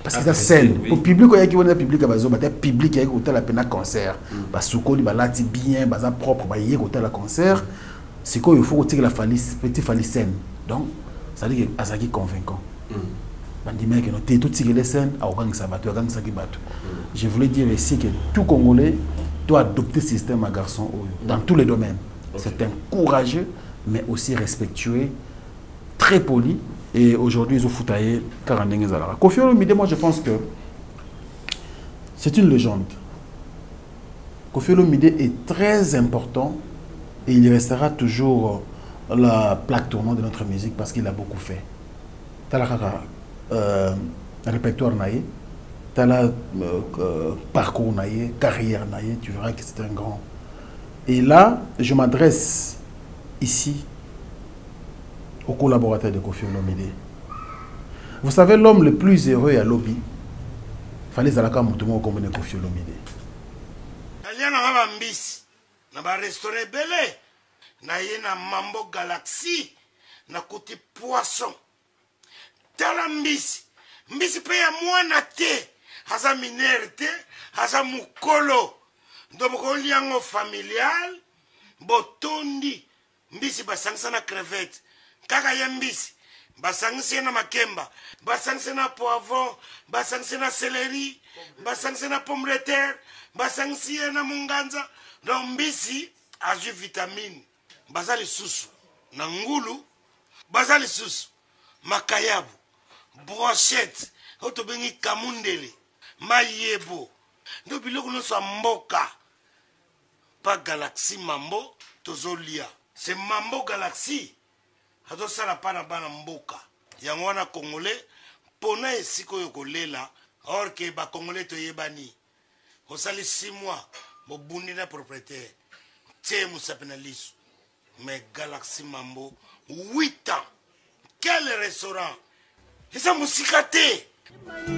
Parce que c'est scène. Au public, il y a qui est public, public qui a un concert. Parce que il a bien, propre, il y a un concert. C'est qu'il faut que la petit Fali scène. Donc, ça veut dire que c'est convaincant. Je voulais dire ici que tout Congolais doit adopter ce système à garçon dans tous les domaines. C'est un courageux, mais aussi respectueux, très poli. Et aujourd'hui, ils ont foutaillé 40 ans. Kofi Olomide, moi je pense que c'est une légende. Kofi Olomide est très important et il restera toujours la plaque tournante de notre musique parce qu'il a beaucoup fait. Talakaka répertoire naïe, tala parcours naïe, carrière naïe, tu verras que c'est un grand. Et là, je m'adresse ici aux collaborateurs de Kofi Olomide. Vous savez, l'homme le plus heureux à Lobby, il fallait Zalaka Moutouma comme Kofi Olomide. Il y a un mbisi, na ba restaurant belé, na ye na Mambo Galaxy, na côté poisson. Tala mbisi, mbisi pe ya mwana te, haza minere te, haza mukolo. Ndoboko liango familial, botondi, mbisi basangisa na crevette. Kaka ya mbisi, basangisi na makemba, basangisi na poivron, basangisi na céleri, basangisi na pomme de terre, basangisi na munganza. Donc mbisi ajoute vitamine. Bazali susu, na ngulu, bazali susu, makayabu, brochette, otobengi kamundele, mayebo. Ndo biloko nyonso mboka. Pas Galaxy Mambo, tozolia. C'est Mambo Galaxy. Hado sala pana bana mboka. Yango wana Congolais, pona esiko yokolela, or que ba Congolais to yebani. Osali 6 mois, bo bundi na propriétaire. Tie musapena lisu. Mais Galaxy Mambo, 8 ans. Quel restaurant? Et ça musicate.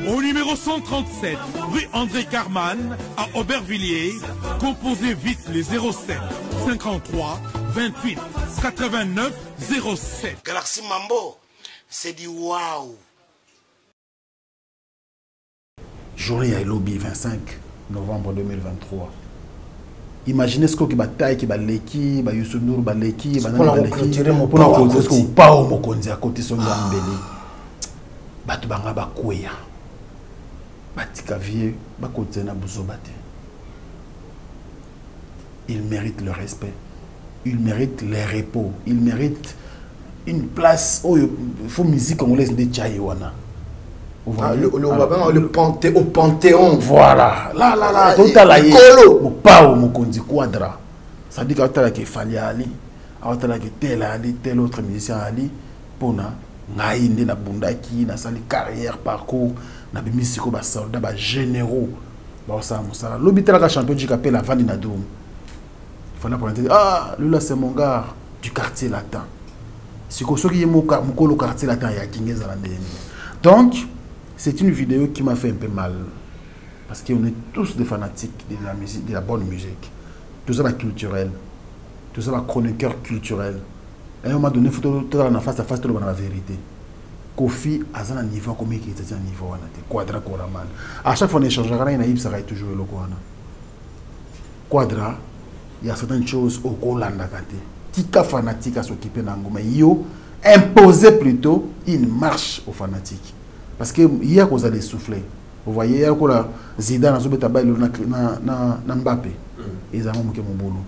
Au numéro 137, rue André Carman, à Aubervilliers, composez vite les 07 53 28 89 07. Galaxy Mambo, c'est du waouh. Journée à Lobby, 25 novembre 2023. Imaginez ce que bataille qui va l'équipe, ba Youssounour ba l'équipe, ba pour pas au mokonzi à côté son gambeli. Batu banga ba kweya. Batika vieux, ba côté na buzo bate. Ils méritent le respect. Ils méritent les repos. Ils méritent une place où il faut musique congolaise de Tchaïwana. Le Panthéon. Voilà. Là. Total Pao Mokondi Quadra. Ça dit qu'il fallait aller. Tel autre musicien Ali. Pona. Naïne na Bundaki. Na sali carrière, parcours. Na bimisiko ba soldats, ba généraux. Ba ça. L'hôpital a champion du capé la Vallée Nadoum. Il fallait prendre. Ah, lui là c'est mon gars du quartier latin. C'est comme ça qu'il y a mon quartier latin. Donc, c'est une vidéo qui m'a fait un peu mal. Parce qu'on est tous des fanatiques de la musique, de la bonne musique. Tout ça va culturel. Tout ça va chroniqueur culturel. Et à un moment donné, il faut tout en face à face, tout la vérité. Kofi a un niveau comme il était un niveau. Quadra Koraman. À chaque fois qu'on échangera, il y a toujours le Quadra, il y a certaines choses au Kolanda. Tika fanatique à s'occuper d'Angoma. Yo imposer plutôt une marche aux fanatiques. Parce que hier, vous allez souffler. Vous voyez, hier, Zidane a soufflé na Mbappé. Ils ont monté mon boulot.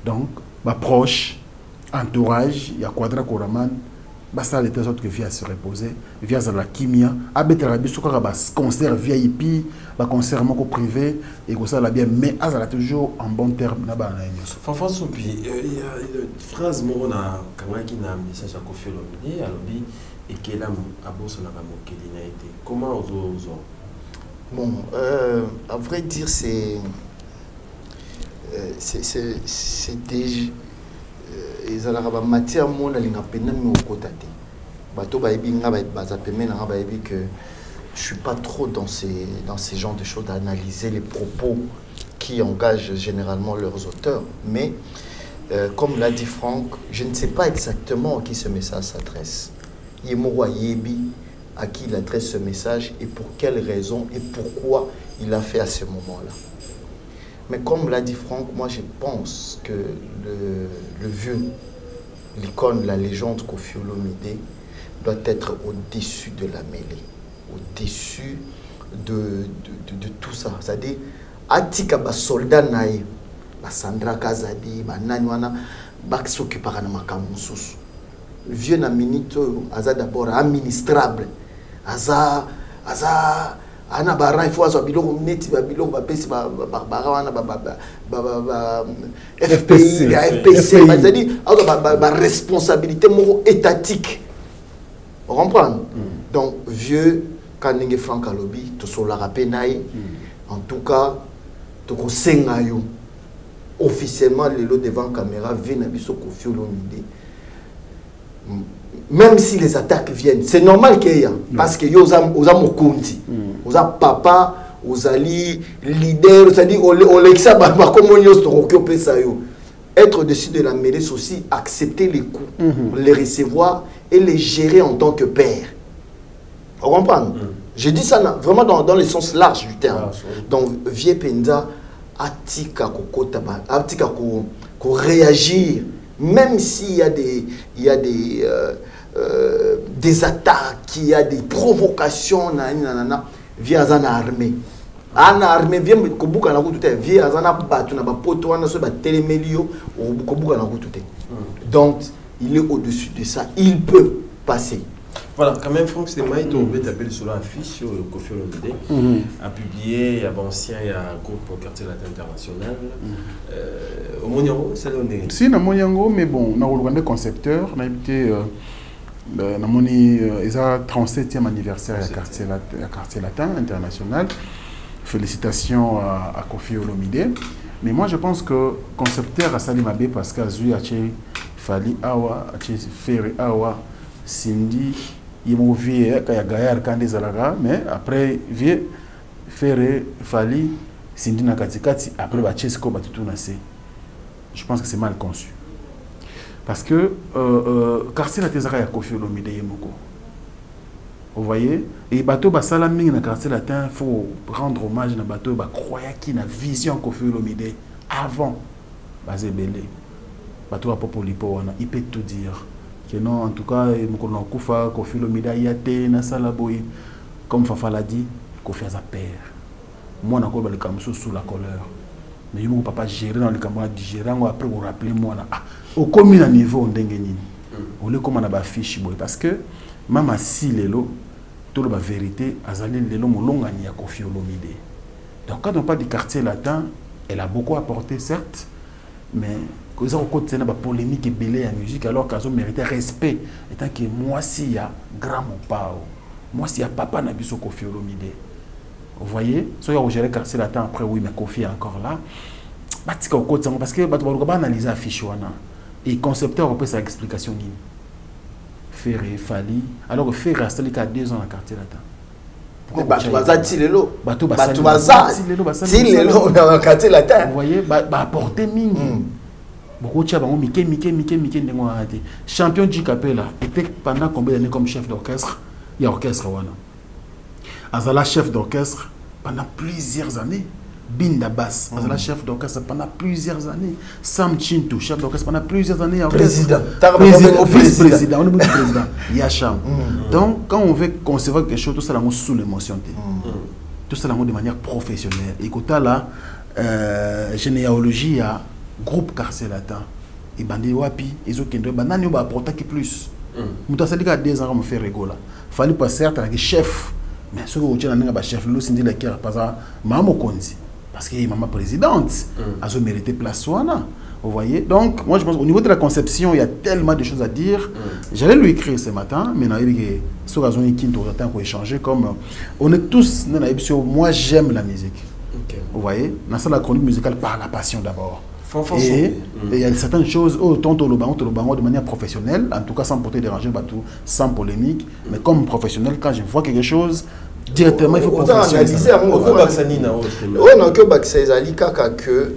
Donc, ma proche, entourage, il y a Quadra Koraman, basta de telle sorte que via se reposer, via la kimia, abet la biso ka ba concert VIP, ba concert moko privé et que ça la bien mais azala toujours en bon terme na ba na nyos. Fanfan Soupi, il y a une phrase mo na kanga ki na message à Koffi Olomide alobi et qu'elle a aboso na ba mokeli na été. Comment ozo? Bon, à vrai dire c'est déjà ils ont la matière mon alinga pena mi okota te bato ba ebi nga ba bazapeme na ba ebi que je suis pas trop dans ces genres de choses d'analyser les propos qui engagent généralement leurs auteurs, mais comme l'a dit Franck, je ne sais pas exactement à qui ce message s'adresse. Yemoro Yebi à qui il adresse ce message et pour quelle raison et pourquoi il l'a fait à ce moment-là. Mais comme l'a dit Franck, moi je pense que le vieux, l'icône, la légende Koffi Olomide doit être au-dessus de la mêlée, au-dessus de tout ça. C'est-à-dire, Atika ba soldat naï, ba Sandra Kazadi, ba Nanywana, ba s'occupera na makamusus. Le vieux na minute, aza d'abord administrable, aza ana bara il faut avoir biloko neti ba biloko ba pesi ba wana ba FPC c'est-à-dire ba responsabilité moro étatique. On comprend. Donc vieux kaninge Franck alobi to so la rapenaï en tout cas to ko sengayo officiellement le lot devant caméra vient biso Koffi Olomide. Même si les attaques viennent, c'est normal qu'il y ait, parce que vous avez mokonzi, vous avez papa, vous avez leader, c'est-à-dire être au-dessus de la mêlée, c'est aussi accepter les coups, les recevoir et les gérer en tant que père. Vous comprenez? Je dis ça vraiment dans le sens large du terme. Donc, Vieux Penza, Atika ko réagir, même s'il y a des attaques, il y a des provocations, via une armée. Une armée vient kobuka na tout via zana batu na ba poto wana so ba télémelio ou kobuka na tout. Donc il est au-dessus de ça, il peut passer. Voilà, quand même Franck Stémaï, tu appelles sur l'affiche sur le Koffi Olomide, a publié, il y a ancien, il y a un groupe quartier latin international. Au Moniango, c'est là où on est. Si, na Moniango, mais bon, on a un concepteur, on a été ils ont 37e anniversaire à quartier latin international. Félicitations à Koffi Olomide. Mais moi je pense que concepteur a Salim Abe parce qu'à Zui Fali Awa, Ferry Awa, Cindy, il m'a vu qu'il y a Gaillard quand des Alaga, mais après vieux Ferry Fali, Cindy Nakatikati, après Bachesko Batutunase. Je pense que c'est mal conçu. Parce que quartier latin a Koffi Olomide Yemoko. Vous voyez? Et bateau basalaming na quartier latin, il faut rendre hommage à bateau ba croyait qu'il a vision Koffi Olomide avant basé belé. Bateau a popolipo wana, il peut tout dire. Que non, en tout cas, Mokolo Kufa, Koffi Olomide yate na salaboy. Comme Fafa l'a dit, Koffi a sa père. Moi na ko ba le kamso sous la colère. Mais il ne peut pas gérer dans le camarade digérer. Après, vous rappelez moi là. Au commun niveau, on a comme on a fiche parce que même si les lots, tout la vérité, Azali Lelo Molongani a Kofi Olomide. Donc quand on parle du quartier latin, elle a beaucoup apporté, certes, mais quand on côté une polémique et belée en musique, alors qu'elle mérité respect, étant que moi si il y a grand mon pao, moi si il y a papa Nabiso Kofi Olomide. Vous voyez, si on gère le quartier latin après, oui, mais Kofi est encore là. Parce que on va analyser la fiche et concepteur on peut sa explication. Ferré, Fali, alors que Ferré a installé qu'à 2 ans dans le quartier latin. Batou baza tilelo. Batou baza tilelo dans le quartier latin. Vous voyez, apporter mingi. Beaucoup de gens ont Mickey. Champion G Capella était pendant combien d'années comme chef d'orchestre? Il y a orchestre wana. Azala chef d'orchestre pendant plusieurs années. Binda Bass, Azala chef d'orchestre pendant plusieurs années. Sam Chinto, chef d'orchestre pendant plusieurs années. Président. Vice-président, on est président. Yacham. Donc, quand on veut concevoir quelque chose, tout ça là sous l'émotion. Tout ça là de manière professionnelle. Écoutez là, généalogie, il y a groupe Quartier Latin. Et Bandi Wapi, ils ont qu'un banane, ils ont apporté plus. Mouta Sali a 2 ans à me faire rigoler. Fallait pas certes avec chef. Mais ce que vous avez un chef, nous sommes dit la guerre, parce que maman présidente a mérité place. Vous voyez? Donc, moi je pense au niveau de la conception, il y a tellement de choses à dire. J'allais lui écrire ce matin, mais sur la zone qui pour échanger, comme on est tous, moi j'aime la musique. Vous voyez? Dans la chronique musicale par la passion d'abord. Et il y a certaines choses, de manière professionnelle, en tout cas sans porter déranger, sans polémique, mais comme professionnel, quand je vois quelque chose, directement il faut analyser. On a que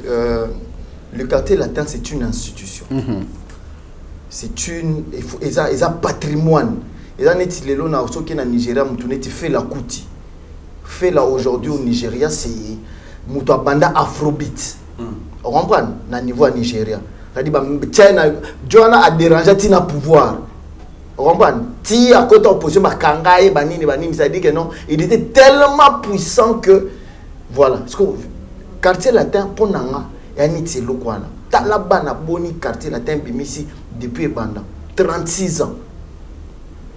le quartier latin c'est une institution. C'est une, ils ont patrimoine. Ils ont été les lois au Nigeria, fait la Kuti. Fait là aujourd'hui au Nigeria, c'est Moutouabanda Afrobeat. On comprend na niveau Nigeria. C'est-à-dire China, Joanna a dérangé Tina pouvoir. On comprend. Ti à côté opposition Kangaye banini, ça dit que non, il était tellement puissant que voilà. Parce que quartier latin pour nanga et niti lokwana. Talaba na boni quartier latin bimisi depuis banda 36 ans.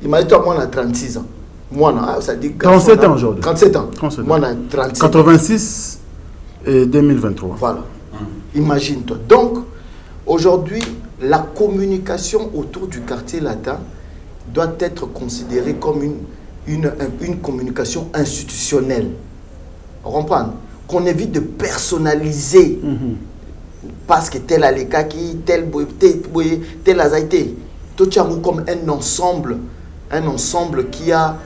Imagine-toi moi on a 36 ans. Moi ça dit 37 ans aujourd'hui. 37 ans. Moi on a 36. 86 et 2023. Voilà. Imagine-toi. Donc, aujourd'hui, la communication autour du quartier latin doit être considérée comme une communication institutionnelle. On comprend? Qu'on évite de personnaliser parce que tel Alekaki, tel Azaïté. Tout ça comme un ensemble qui a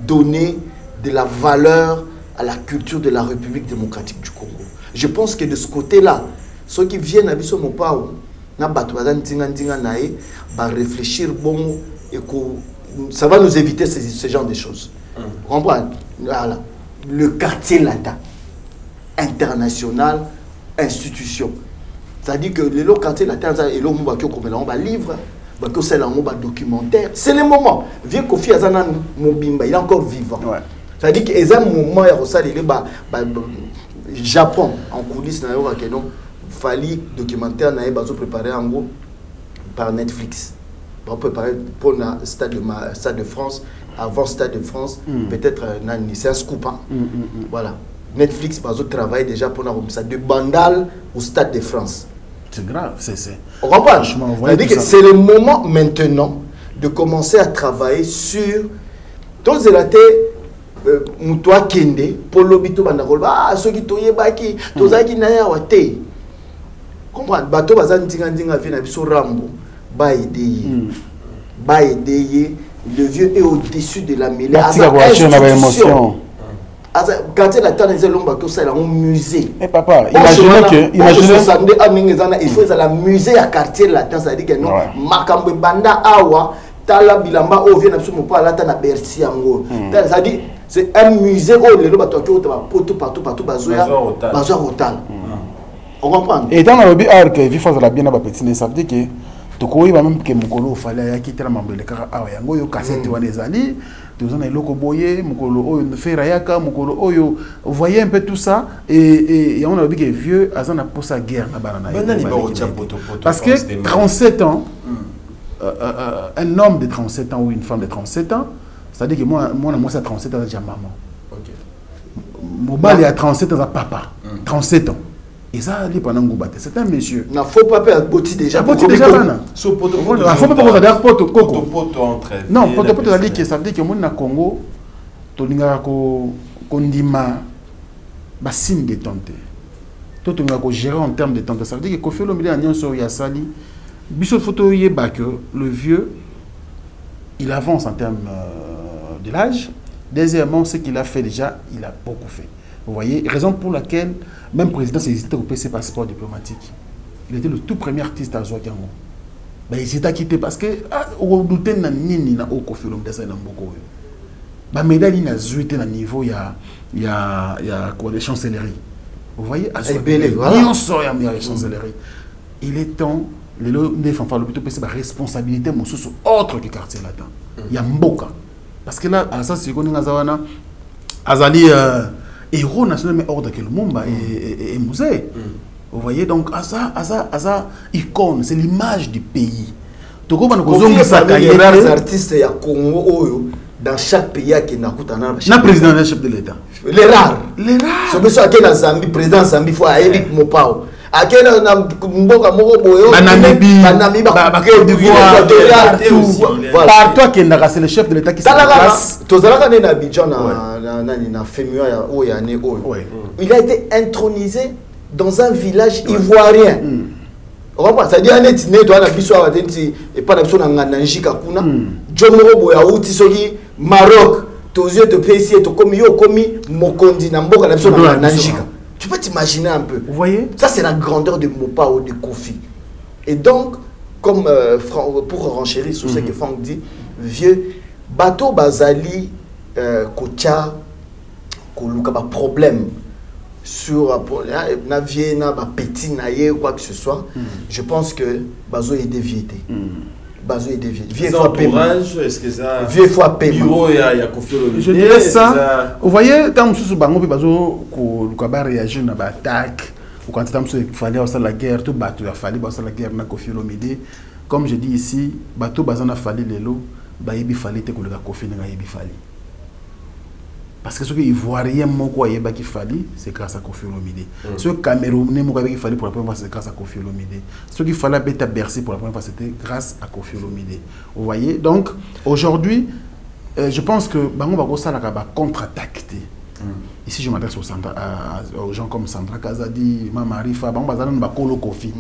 donné de la valeur à la culture de la République démocratique du Congo. Je pense que de ce côté-là, ceux qui viennent à Bisso Mopao, réfléchir bon et ça va nous éviter ce genre de choses. Vous comprenez? Voilà. Le quartier latin, international, institution. C'est-à-dire que le quartier latin, on va livre, documentaire. C'est le moment. Vieux Kofi Azana Mobimba, il est encore vivant. Ouais. C'est-à-dire qu'il y a un moment, Japon, en coulisses, il fallait documentaire préparé en gros par Netflix. Pour préparer pour le Stade de France, avant Stade de France, peut-être c'est un scoop. Voilà. Netflix travaille déjà pour ça de Bandal au Stade de France. C'est grave, c'est. On comprend. C'est-à-dire que c'est le moment maintenant de commencer à travailler sur tous les ratés. Moutoua Kende, Polo Bito Bandakolba, ceux qui toye baki, tozaki naya wate. Comprends? Bato bazan tinga vina biso Rambo, ba edeye. Le vieux est au-dessus de la mêlée. Institution. Quand il a tant de longs bateaux, c'est un musée. Mais papa, imaginez il faut la musée à quartier latin, ça dit que non, Makambe Banda Awa, Tala Bilamba, au vient absolument pas là, t'as Bercy Ango. Ça dit c'est un musée où les bateaux partout, bazoya hotel. On comprend? Et dans le lobby arc, il faut la bien à petit, ça veut dire que tu vas même que Mukolo fallait quitter la membre de car Ayango, yo cassette ou les alliés, tous en loko boye, Mukolo oyo Ferayaka, Mukolo oyo, vous voyez un peu tout ça, et on a dit que vieux, Azan a posé sa guerre na banana. Parce que 37 ans, un homme de 37 ans ou une femme de 37 ans, C'est-à-dire que moi, c'est à 37 ans, j'ai maman. Mobile est à 37 ans, papa. 37 ans. Et ça, c'est un monsieur. Il ne faut pas faire Boti déjà. Boti déjà, il ne faut pas faire Poto Coco. Non, Poto Poto, ça veut dire que mon Congo, tu as kondima ba signe de tente. Tout tu as gérer en termes de tente. Ça veut dire que Kofi Olomide a nyonso ya sali. Biso photo yeba que le vieux, il avance en termes de l'âge. Deuxièmement, ce qu'il a fait déjà, il a beaucoup fait. Vous voyez, raison pour laquelle même le président s'est hésité au PC passeport diplomatique. Il était le tout premier artiste à Zouakango. Ben, il s'est quitté parce que au douter na nini na au Kofi Olomide ça na mboko. Ba médaille na zuité na niveau il y a quoi des chancelleries. Vous voyez, à on sort ya chancellerie. Il est temps les des fanfare l'hôpital PC ba responsabilité mon sous autre que quartier latin. Il y a mboka. Parce que là à ça c'est qu'on a zawana azali héros national mais ordre que le monde et musée. Vous voyez donc Aza icône, c'est l'image du pays. Toko bana kozongi saka les rares artistes ya Congo oyo dans chaque pays qui n'a kutana na président et chef de l'état. Les rares. So beso akena Zambie président Zambie faut a Eric Mopao. Akena na mboka moko boyo Banamibi ba Côte d'Ivoire partout qui n'a c'est le chef de l'état qui se place. Tozalaka na Abidjan na Femua ya oya ne oyo. Il a été intronisé dans un village ivoirien. C'est-à-dire un ethnie doit na biso wa tenti et pas na biso na ngananjika kuna. Jomoro boya uti soki Maroc, tozio te pays et to komi yo komi mokondi na mboka na biso na ngananjika. Tu peux t'imaginer un peu. Vous voyez? Ça c'est la grandeur de Mopao de Kofi. Et donc comme pour renchérir sur ce que Franck dit, vieux bateau bazali kocha koluka ba problème sur na vie na ba petit na ye quoi que ce soit. Je pense que bazo est déviété. Bazo est dévié. Vieux fois entourage, est-ce que ça vieux fois paiement. Je dirais ça. Vous voyez tant sous bango pe bazo ko lukaba réagir na ba attaque ou quand tant il fallait aussi la guerre tout bateau il fallait aussi la guerre na Kofi Olomide. Comme je dis ici, bateau bazana fallait lelo ba yebi fallait te ko le Kofi na yebi fallait. Parce que ce qui ivoirien moko ayeba qui fallait, c'est grâce à Kofi Olomide. Ce Camerounais moko ayeba qui fallait pour la première fois, c'est grâce à Kofi Olomide. Ce qui fallait bêta Bercy pour la première fois, c'était grâce à Kofi Olomide. Vous voyez? Donc aujourd'hui, je pense que bango bako sala ka ba contre-attaque. Ici je m'adresse aux gens comme Sandra Kazadi, Mama Rifa, bango bazana ba kolo Kofi,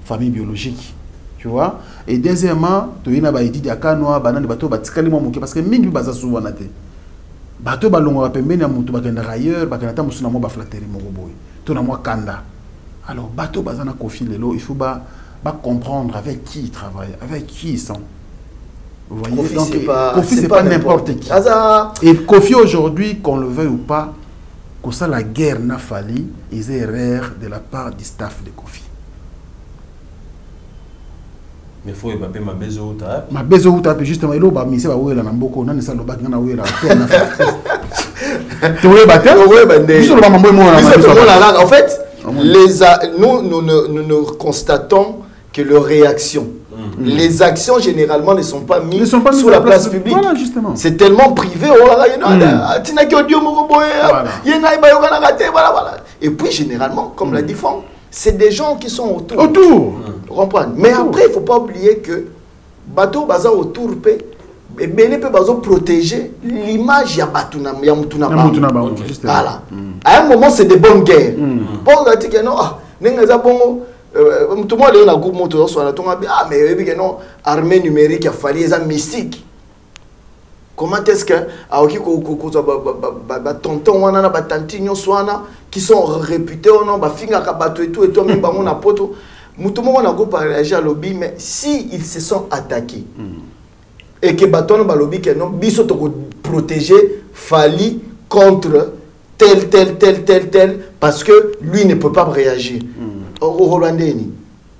famille biologique. Tu vois? Et deuxièmement, to yina ba idi akanoa banane bato batikali mo moké parce que mingi baza souvent té. Bato balongo ba pembeni ya mutu bakenda ailleurs bakenda musuna mo ba flatterie moko boy to na moi kanda. Alors bato bazana Kofi lelo il faut ba comprendre avec qui ils travaillent, avec qui ils sont. Vous voyez? Kofi, donc Kofi c'est pas n'importe qui. Et Kofi aujourd'hui qu'on le veuille ou pas, que ça la guerre n'a fallu, ils aient erreur de la part du staff de Kofi. Mais faut y ma bezo uta. Ma bezo uta justement il ba mise ba wela na mboko na nisa lo ba ngana wela na fa. Tu veux battre? En fait, nous constatons que leurs réactions, les actions généralement ne sont pas mises sur la place publique. Voilà, justement. C'est tellement privé. Et puis généralement, comme l'a dit Franck, c'est des gens qui sont autour. Mais après, il ne faut pas oublier que bateau baza autour et Béné peut protéger l'image ya Batuna voilà. À un moment c'est des bonnes guerres. Bon on a dit que non nengaza bongo tout le monde est dans groupe moto so na tonga ah mais que non armée numérique a fallu les mystique. Comment est-ce que aoki ko tonton wana na batantinyo swana qui sont réputés au nom ba finga ka bato et tout même bango na poto mutu mo na groupe réagir à lobby mais si ils se sont attaqués et que baton balobi que non biso to protéger Fali contre tel parce que lui ne peut pas réagir au Rwandais ni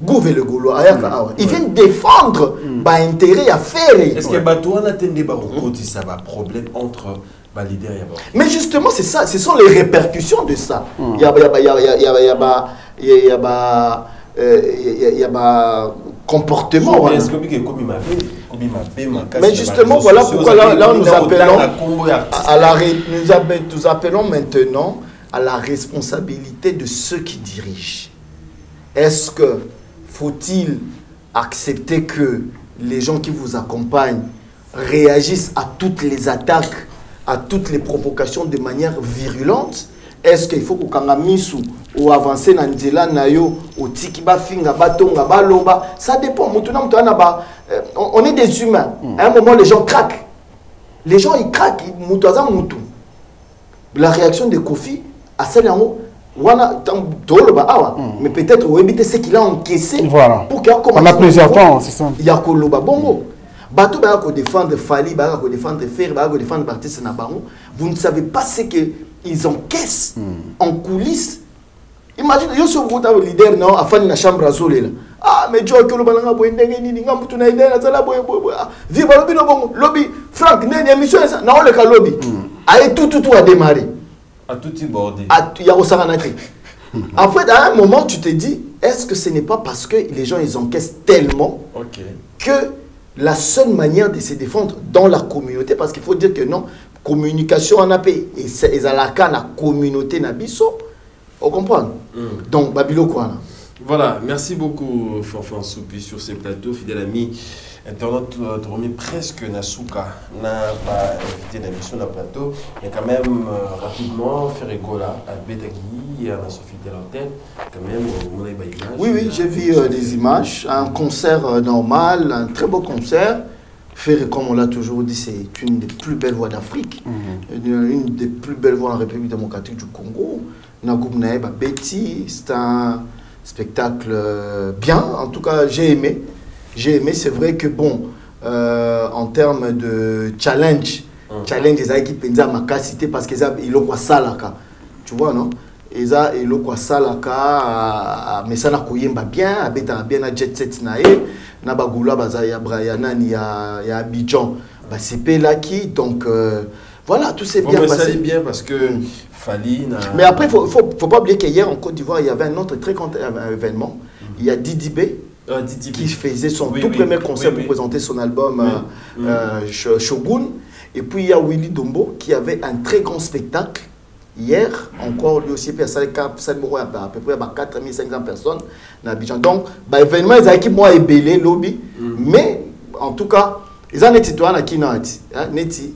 gouver le Golo ils viennent défendre ba intérêt à faire. Est-ce que bato on attendait ba côté ça va problème entre ba leader et ba mais justement c'est ça, ce sont les répercussions de ça. Il y a comportement. Est-ce que comme il m'a fait Mais justement, voilà pourquoi là nous appelons nous appelons maintenant à la responsabilité de ceux qui dirigent. Est-ce que faut-il accepter que les gens qui vous accompagnent réagissent à toutes les attaques, à toutes les provocations de manière virulente? Est-ce qu'il faut qu'on ait ou avancer dans le nayo ou tikiba finga batonga baloba? Ça dépend. On est des humains. À un moment, les gens craquent. Les gens ils craquent. La réaction de Kofi à celle en mais peut-être on éviter ce qu'il a encaissé. Voilà. Pour qu'il y ait on a plusieurs temps, c'est ça. Il y a Koloba Bongo. Bateau va défendre Fali, va défendre Fer, va défendre Baptiste Nabarou. Vous ne savez pas ce qu'ils encaissent en coulisses. Imagine, yo so vuta leader non afani na chambre azole. Ah mais Joe Koloba nga boy ndenge nini nga mutu na idea na sala boy. Viva lobby no bongo, lobby Frank nene émission ça na on le ka lobby. Allez tout a démarré. À tout bordé. Il y a aussi un attaque. En fait, à un moment, tu te dis, est-ce que ce n'est pas parce que les gens ils encaissent tellement que la seule manière de se défendre dans la communauté, parce qu'il faut dire que non, communication en AP et c'est la communauté Nabiso, on comprend. Donc, Babilo quoi. Voilà, merci beaucoup Fanfan Soupi sur ces plateaux, fidèle ami. Internet te remet presque Nasuka, n'a pas invité l'émission dans le plateau, mais quand même rapidement, faire Egola à Betagui, à Sophie de l'hôtel, quand même, on a des images. Oui, j'ai vu des images, un concert normal, un très beau concert. Ferré, comme on l'a toujours dit, c'est une des plus belles voix d'Afrique, une des plus belles voix en République démocratique du Congo. Nagoubnaïba Betty, c'est un spectacle bien, en tout cas j'ai aimé. C'est vrai que bon, en termes de challenge, des équipes penza makasité parce qu'ils ont quoi salaka, tu vois non? Ils ont quoi salaka, mais ça n'a koyemba bien, abeta bien na jet set nae, na bagula baza ya Brian ni ya Abidjan, bah c'est Pelaki donc voilà tout s'est bien passé. Ça allait bien parce que Fali. Mais après faut pas oublier qu'hier en Côte d'Ivoire il y avait un autre très grand événement, il y a Didi B. Qui faisait son tout premier concert pour présenter son album Shogun. Et puis il y a Willy Dombo qui avait un très grand spectacle hier, encore lui aussi, à peu près 4500 personnes dans Abidjan. Donc, l'événement, ils ont moi et belé lobby, mais en tout cas, ils ont été toi qui n'ont neti,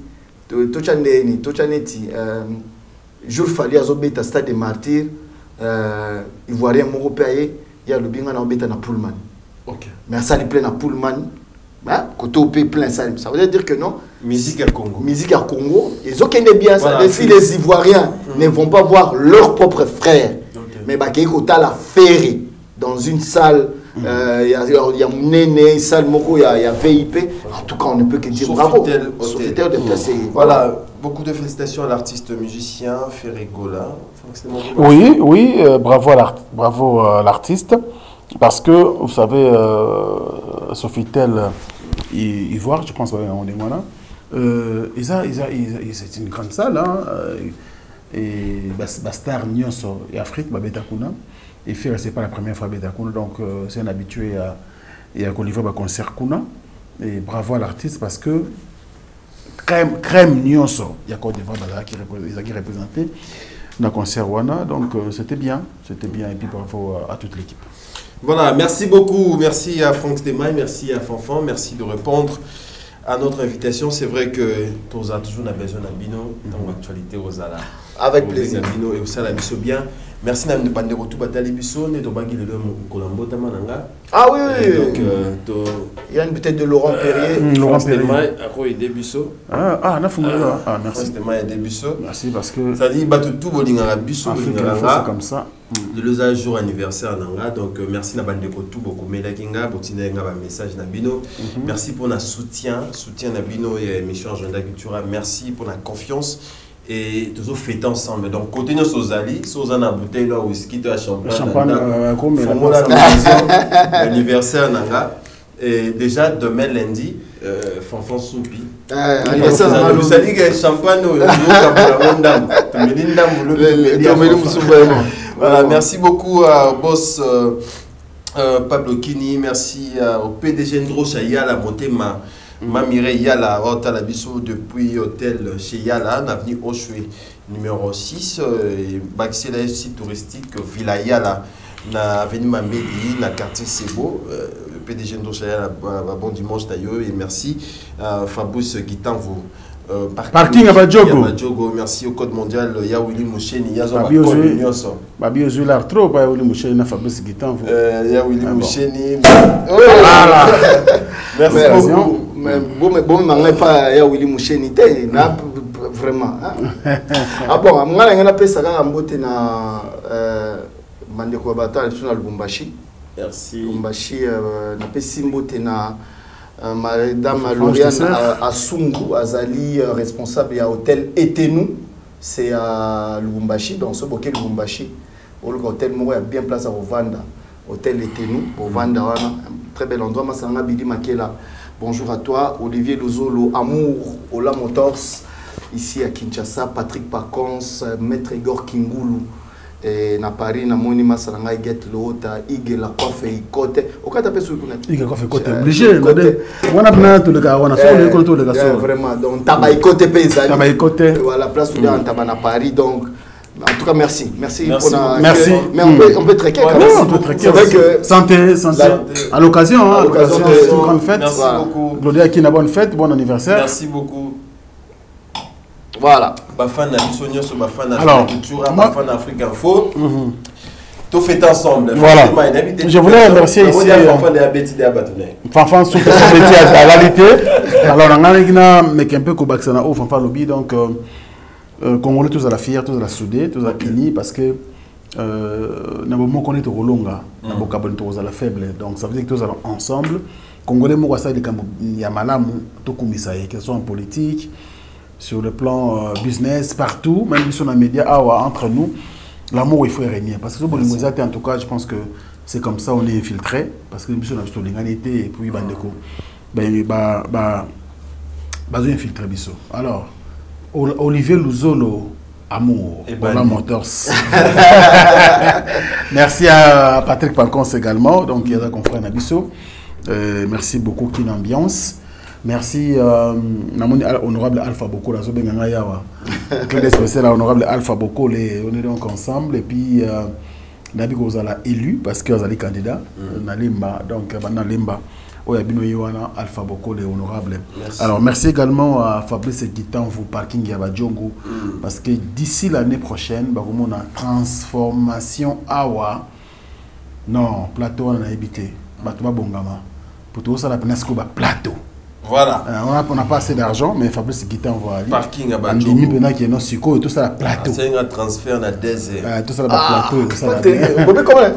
jour fallait à Zobeta stade des martyrs, Ivoirien Moropéé, il y a le bingan en bêta na Pullman. Mais ça, il plein à Pullman. Côté au pays plein, ça veut dire que non. Musique à Congo. Musique à Congo. Ils ont bien ça. Voilà, si les Ivoiriens ne vont pas voir leurs propres frères, mais ils ont la ferry dans une salle. Il y a Néné, salle Moko, il y a VIP. En tout cas, on ne peut que dire bravo. Sofitel de placer. Voilà, beaucoup de félicitations à l'artiste musicien Ferré Gola. Oui, bravo à l'artiste. Parce que, vous savez, Sofitel Ivoire, je pense, on est voilà. C'est une grande salle. Hein, et Bastar Nyonso et Afrique, Betakuna. Et Fer, c'est pas la première fois Betakuna. Donc, c'est un habitué à livrer un concert Kuna. Et bravo à l'artiste parce que crème Nyonso, il y a Côte d'Ivoire qui représentait dans le concert Wana. Donc, c'était bien. Et puis, bravo à toute l'équipe. Voilà, merci beaucoup. Merci à Franck Stemaille, merci à Fanfan, merci de répondre à notre invitation. C'est vrai que tu as toujours besoin d'un bino dans l'actualité aux ala. Avec plaisir. Bino et au sala biso bien. Merci de prendre retour batali biso ne to bagi le Colombo tamananga. Ah oui. Donc il y a une peut-être de Laurent Perrier. Laurent Perrier a quoi aider biso. Merci. Stemaille aider biso. Merci parce que ça dit battu tout bolinga biso c'est comme ça. De le jour anniversaire nanga donc merci na bande ko tout beaucoup melakinga botina nga ba message na bino. Merci pour notre soutien na bino et émission Agenda Cultura. Merci pour la confiance. Et toujours fêter ensemble. Donc, côté de Sozali, Sozana bouteille là, whisky, de champagne, l'anniversaire Nanga. Et déjà, demain lundi, Fanfan Soupi. Vous savez que champagne, voilà, merci beaucoup au boss Pablo Kini, merci au PDG Ndro Chaya, la montée Mamire Yala, Otala Bissou depuis hôtel chez Yala, avenue Oshwe, numéro 6, Baxi, la site touristique Villa Yala, na avenue Mamedi, na quartier Sebo, le PDG Ndochaya, bon dimanche d'ailleurs, et merci Fabrice Guitanvo. Parking à Badjogo, merci au Code mondial, il y a Willy Moucheni, il y a Babi Ozui l'artro, il y a Willy Moucheni, na Fabrice Guitanvo. Il y a Willy Moucheni. Voilà. Merci beaucoup. Mais bon, mais pas ya Willy Moucheni, vraiment. Ah bon, moi je n'ai pas ça quand on na Mandeko Bata sur Lubumbashi. Merci. Lubumbashi na pe simbote na Madame Lauriane Asungu Azali responsable ya hôtel Etenu, c'est à Lubumbashi, dans ce bokeh Lubumbashi. Au hôtel Moro a bien place à Rwanda. Hôtel Etenu, Rwanda, très bel endroit. Masanga Bidi Makela. Bonjour à toi, Olivier Lozolo, Amour, Ola Motors, ici à Kinshasa, Patrick Pacons, Maître Igor Kingulu. Et na Paris na moni masalanga get lota ige la coiffe et côté au cas d'après sur ige coiffe côté obligé on a bien tout le gars on a sur le côté le gars vraiment donc tabaï côté voilà place où il y a un tabac à Paris donc en tout cas merci pour la mais on peut traquer quand même c'est vrai que santé à l'occasion de une grande fête merci beaucoup Gloria qui une bonne fête bon anniversaire merci beaucoup. Voilà. Bafana Bissonio sur Bafana Culture, Bafana Afrique Info. Tout fait ensemble. Voilà. Je voulais remercier ici. Fanfan sous à l'alité. Alors on a mais un peu Kobaksana au Fanfan lobby donc Congolais tous à la fière, tous à la soudée, tous à Kini parce que n'a pas connaître au longa, n'a pas cabane tous à la faible. Donc ça veut dire que tous allons ensemble. Congolais moi ça dit comme Yamalamu tout comme ça que ce soit en politique. Sur le plan business, partout, même sur les médias, entre nous, l'amour il faut régner. Parce que en tout cas, je pense que c'est comme ça on est infiltré. Parce que nous sommes sur l'égalité et puis infiltré. Alors, Olivier Luzolo, Amour, Ola Motors. Merci à Patrick Pancons également, donc il y a un confrère Nabiso. Merci beaucoup, Kin Ambiance. Merci, honorable Alpha Boko, la Zobenganga Yawa. Claude spécial honorable Alpha Boko, on est donc ensemble. Et puis, Nabi Kozala élu parce que Kozali candidat. Nalimba, donc, Limba. Oyabino Yowana, Alpha Boko, les honorables. Alors, merci également à Fabrice Guitanvo, Parking Yabadjongo. Parce que d'ici l'année prochaine, on a transformation Awa. Non, plateau, on a habité. Batouba Bongama. Pour tout ça, la Penesco, plateau. Voilà. On n'a pas assez d'argent, mais Fabrice Guitan va aller. Parking à Badjo. Qui est non succo et tout ça, plateau. C'est un transfert dans désert. Tout ça, plateau.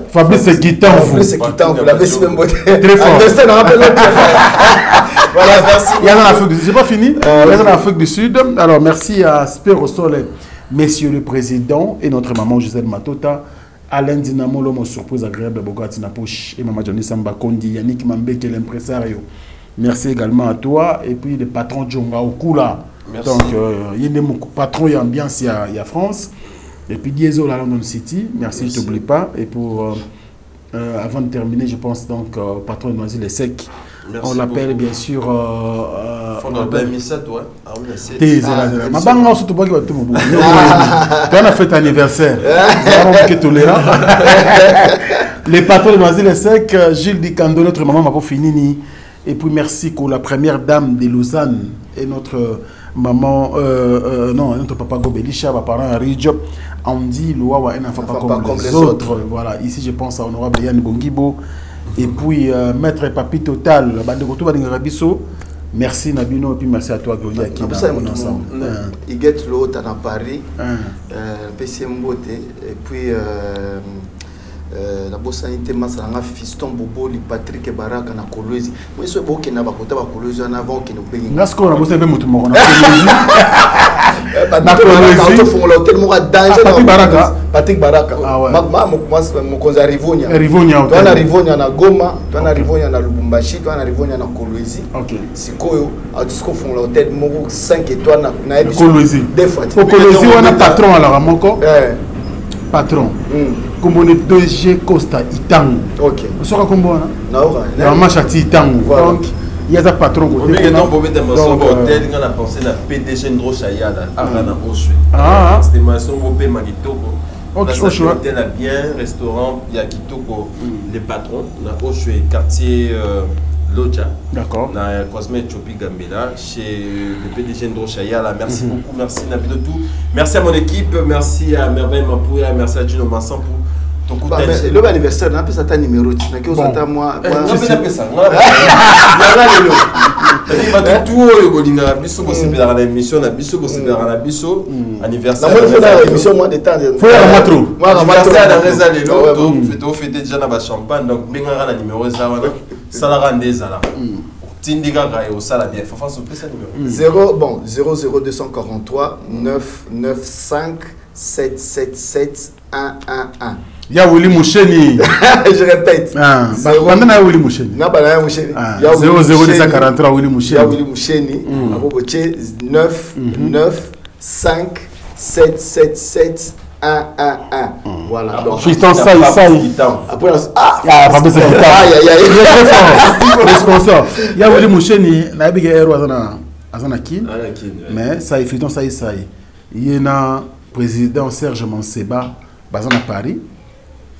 Fabrice Guitan, vous l'avez si même beauté. Très fort. Voilà, merci. Il y a dans l'Afrique du Sud. J'ai pas fini. Il y a dans l'Afrique du Sud. Alors, merci à Spero Soleil, Monsieur le Président et notre maman Gisèle Matota. Alain Dinamo, l'homme surprise agréable, Bogati Napoche et Maman Johnny Samba Kondi, Yannick Mambeke, l'impresario. Merci également à toi et puis le patron Djonga Okula. Merci. Donc, il y a mon patron et ambiance, il y a France. Et puis Diesel à London City. Merci, je ne t'oublie pas. Et pour, avant de terminer, je pense donc au patron de Noisy Les Secs. On l'appelle bien sûr. On l'appelle Missa, toi. Ma banque, on se trouve pas. Tu as fait anniversaire. Les patrons de Noisy Les Secs, Gilles Dikando, notre maman, m'a pas fini. Et puis merci pour la première dame de Lausanne et notre maman, non, notre papa Gobelisha, ma parent Ridjo. On dit Loa un enfant pas comme les autres. Voilà, ici je pense à honorable Yann Bongibo. Et puis maître Papi Total, Bandegoto Badingarabiso. Merci Nabino et puis merci à toi Gloria qui est ensemble. Il get l'autre à Paris, PC Mbote et puis la bossa masanga fiston bobo li Patrick Baraka na Kolwezi moi so boke na bakota ba Kolwezi na avant que nous paye ngasko na bossa be mutu moko na Kolwezi font l'hôtel mora danger Patrick Baraka mo konza Rivonia to na Rivonia na Goma to na Rivonia na Lubumbashi to na Rivonia na Kolwezi OK sikoyo atisco font l'hôtel moko 5 étoiles na Kolwezi des fois Kolwezi wana patron ala moko patron comme on est 2G Costa Itangu. OK. On sera comme bon. Non, la marche à Itangu. Donc il y a un patron côté. On a pensé à PDG Ndro Chayala, à Rana Oshwe. C'était ma son Bopé Magitoko. Hôtel à bien, restaurant, il y a Kitoko, les patrons, on a Oshwe, quartier Loja. D'accord. On a Cosme Chopi Gambela, chez le PDG Ndro Chayala. Merci beaucoup, merci Nabidotou. Merci à mon équipe, merci à Merveille Mapouya, merci à Gino Massan pour. Le anniversaire, on a appelé ça un numéro. Tu n'as qu'à user moi. On a appelé ça. Tout le biso possible dans l'émission, na biso possible dans la biso anniversaire. On fait dans l'émission moins de temps. Faut la matro. Moi anniversaire dans les allées l'autre, fêter déjà na ba champagne donc benga na numéro ça wana. Ça la rende ça là. Tindiga gaio ça la bien. Faut faire ce petit numéro. 00243 995 777 111. Ya Willy Moucheni. Je répète. Bandana Willy Moucheni. Na bana Moucheni. 00243 Willy Moucheni. Ya Willy Moucheni. Aboboche 995 777 111. Voilà. Donc Fiston Saï. Après pas besoin de temps. Le sponsor. Ya Willy Moucheni na biga hero azana kin. Mais ça Fiston Saï. Il y a président Serge Manseba basé à Paris.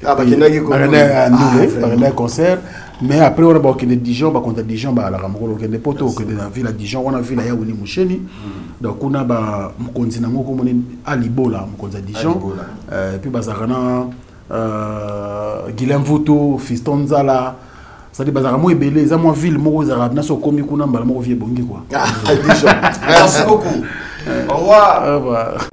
Un concert, mais après on a beaucoup de Dijon, on a Dijon, on a des poteaux, on a ville à Dijon, on a ville à Willy Moucheni. Donc on a un continent comme à Libola, on a Dijon. Puis bazarana Guilhem Vouto, Fiston Zala. Ça dit bazar moi belé, ça moi ville moi zarab na so komi kuna mbala mo vie bongi quoi. Merci beaucoup. Au revoir. Au revoir.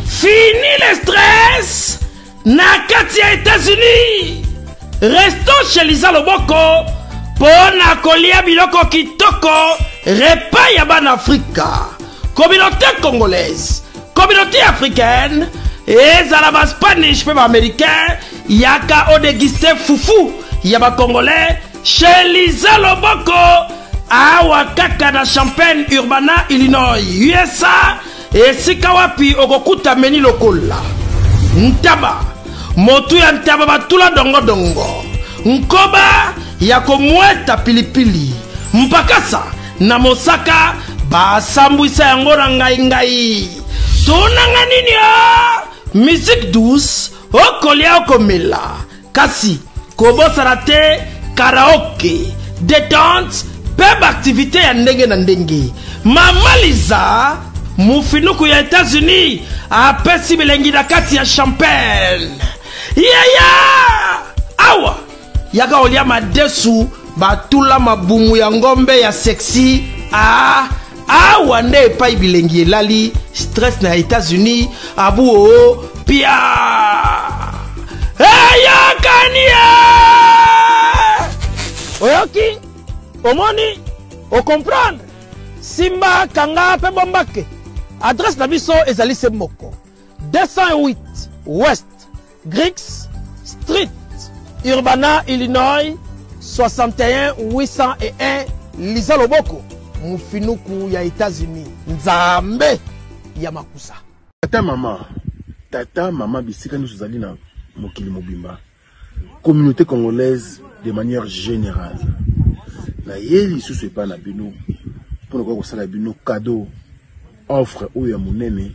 Fini le stress na kati ya États-Unis. Restons chez Lisa Loboko pona kolia biloko kitoko repas ya ban Afrika. Communauté congolaise, communauté africaine et zalaba Spanish pe ba américain yaka o déguster foufou ya ba congolais chez Lisa Loboko awa kaka na Champaign Urbana Illinois USA. Et si kawapi okokuta meni lokola ntaba motu ya ntaba batula dongo nkoba ya komweta pilipili mpakasa na mosaka basambwisa yango na ngai tonanga nini musique douce okolia okomela kasi kobosana te karaoke détente peba activité ya ndenge na ndenge Mama Liza mufinuku ya États-Unis apesi bilengi na kati ya Champagne. Awa yaka olia madesu batula mabumu ya ngombe ya sexy. Awa nde epai bilengi elali stress na États-Unis abu pia kania oyoki omoni o comprendre simba kanga pe bombake. Adresse na biso ezali se moko 208 West Griggs Street Urbana Illinois 61 801 Lisa Loboko mufinuku ya États-Unis nzambe ya makusa. Tata mama bisika nous zali na mokili mobimba communauté congolaise de manière générale na yeli sous pas na bino pour ko sala bino cadeau offre ou ya monene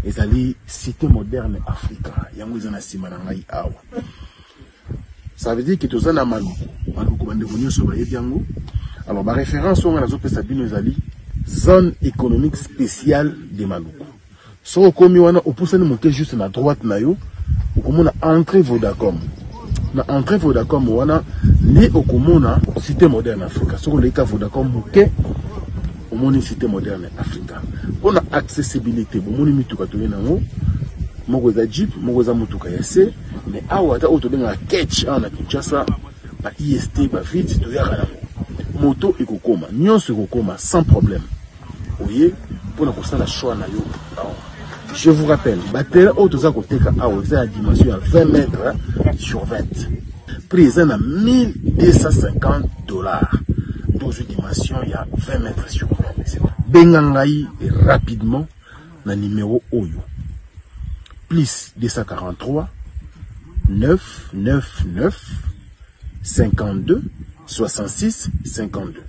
ezali cité moderne Africa yango ezana sima na ngai awa. Ça veut dire que tozana maluku bande bonyo so ba yebiango. Alors ma référence on a zo pesa bino ezali zone économique spéciale de Maluku. So komi wana opusani moke juste na droite na yo okomona entrée Vodacom. Na entrée Vodacom wana ni okomona cité moderne Africa. So le ka Vodacom moke omoni cité moderne Africa. On a accessibilité, bomoni mituka to yenango. Moko za Jeep, moko za mutuka ya C, mais awa ta auto benga catch ana Kinshasa ba IST ba vite to ya kana. Moto ekokoma, nyonso ekokoma sans problème. Oye, pour na kosala choix na yo. Je vous rappelle, batterie auto za koteka awa za dimension à 20 mètres sur 20. Prix à $1250. Dans une dimension, il y a 20 mètres sur 20. Bengangaï rapidement na numéro Oyo. Plus 243 999 52 66 52.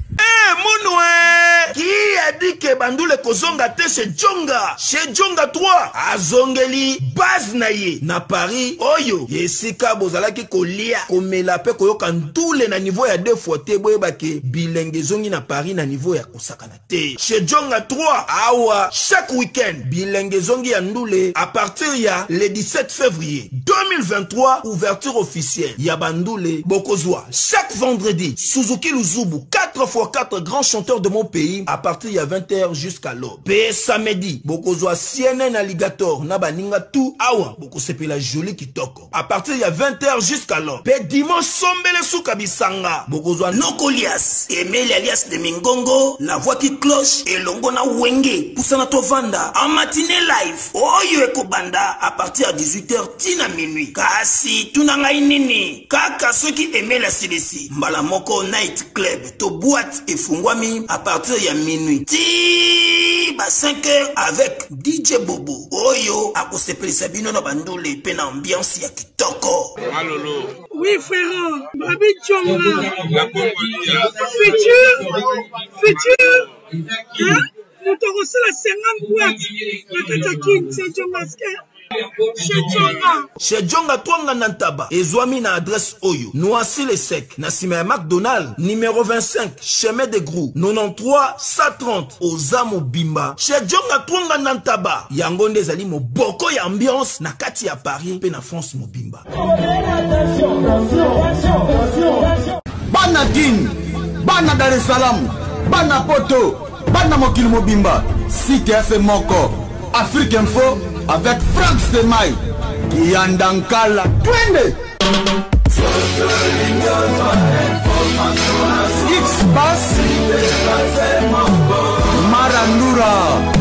Qui a dit que Bandoule kozonga te chez Djonga? Chez Djonga 3, azongeli base naye na Paris. Oyo, yesika bozalaki kolia komela pe koyoka ndule na niveau ya 2 fois te boye bake bilenge zongi na Paris na niveau ya kosakana te. Chez Djonga 3, awa chaque week-end bilenge zongi ya ndule à partir ya le 17 février 2023 ouverture officielle ya Bandoule bokozwa chaque vendredi Suzuki Luzubu 4x4 grands chanteurs de mon pays à partir de 20h jusqu'à l'aube. Pe samedi, bokozwa CNN Alligator na baninga tout awa boko sepe la jolie kitoko à partir de 20h jusqu'à l'aube. Pe dimanche sombele souka bisanga bokozwa Nokolias Emile alias de Mingongo, la voix qui cloche et longo na wenge poussana tovanda en matinée live. Oyo ekobanda à partir de 18h tina minuit. Kasi tunanga inini kaka ceux qui aimaient la CDC mbala moko night club to boîte et fungwami à partir de minuit. Ti ba 5h avec DJ Bobo. Oyo akosepeli sabino na Bandoule pe na ambiance ya kitoko. Malolo. Oui frère, Babi Djonga. Futur. Hein? Nous t'avons reçu la 50 boîtes. La Katakine, c'est Djonga. Chez Djonga Twanga Nantaba, Ezwami na adresse Oyo, Noisy le Sec, Nassime McDonald, numéro 25, chemin de Grou, 93 130, Ozamo Bimba. Chez Djonga Twanga Nantaba, Yangonde Zali mo boko ya ambiance, na kati ya Paris, pe na France mo Bimba. Bana Guine, Bana Dar es Salaam, Bana Poto, Bana Mokili Mobimba, Cité FM Moko, Afrique Info, avec Frank Stemai, Yandankala, Twende, X-Bass, Marandura.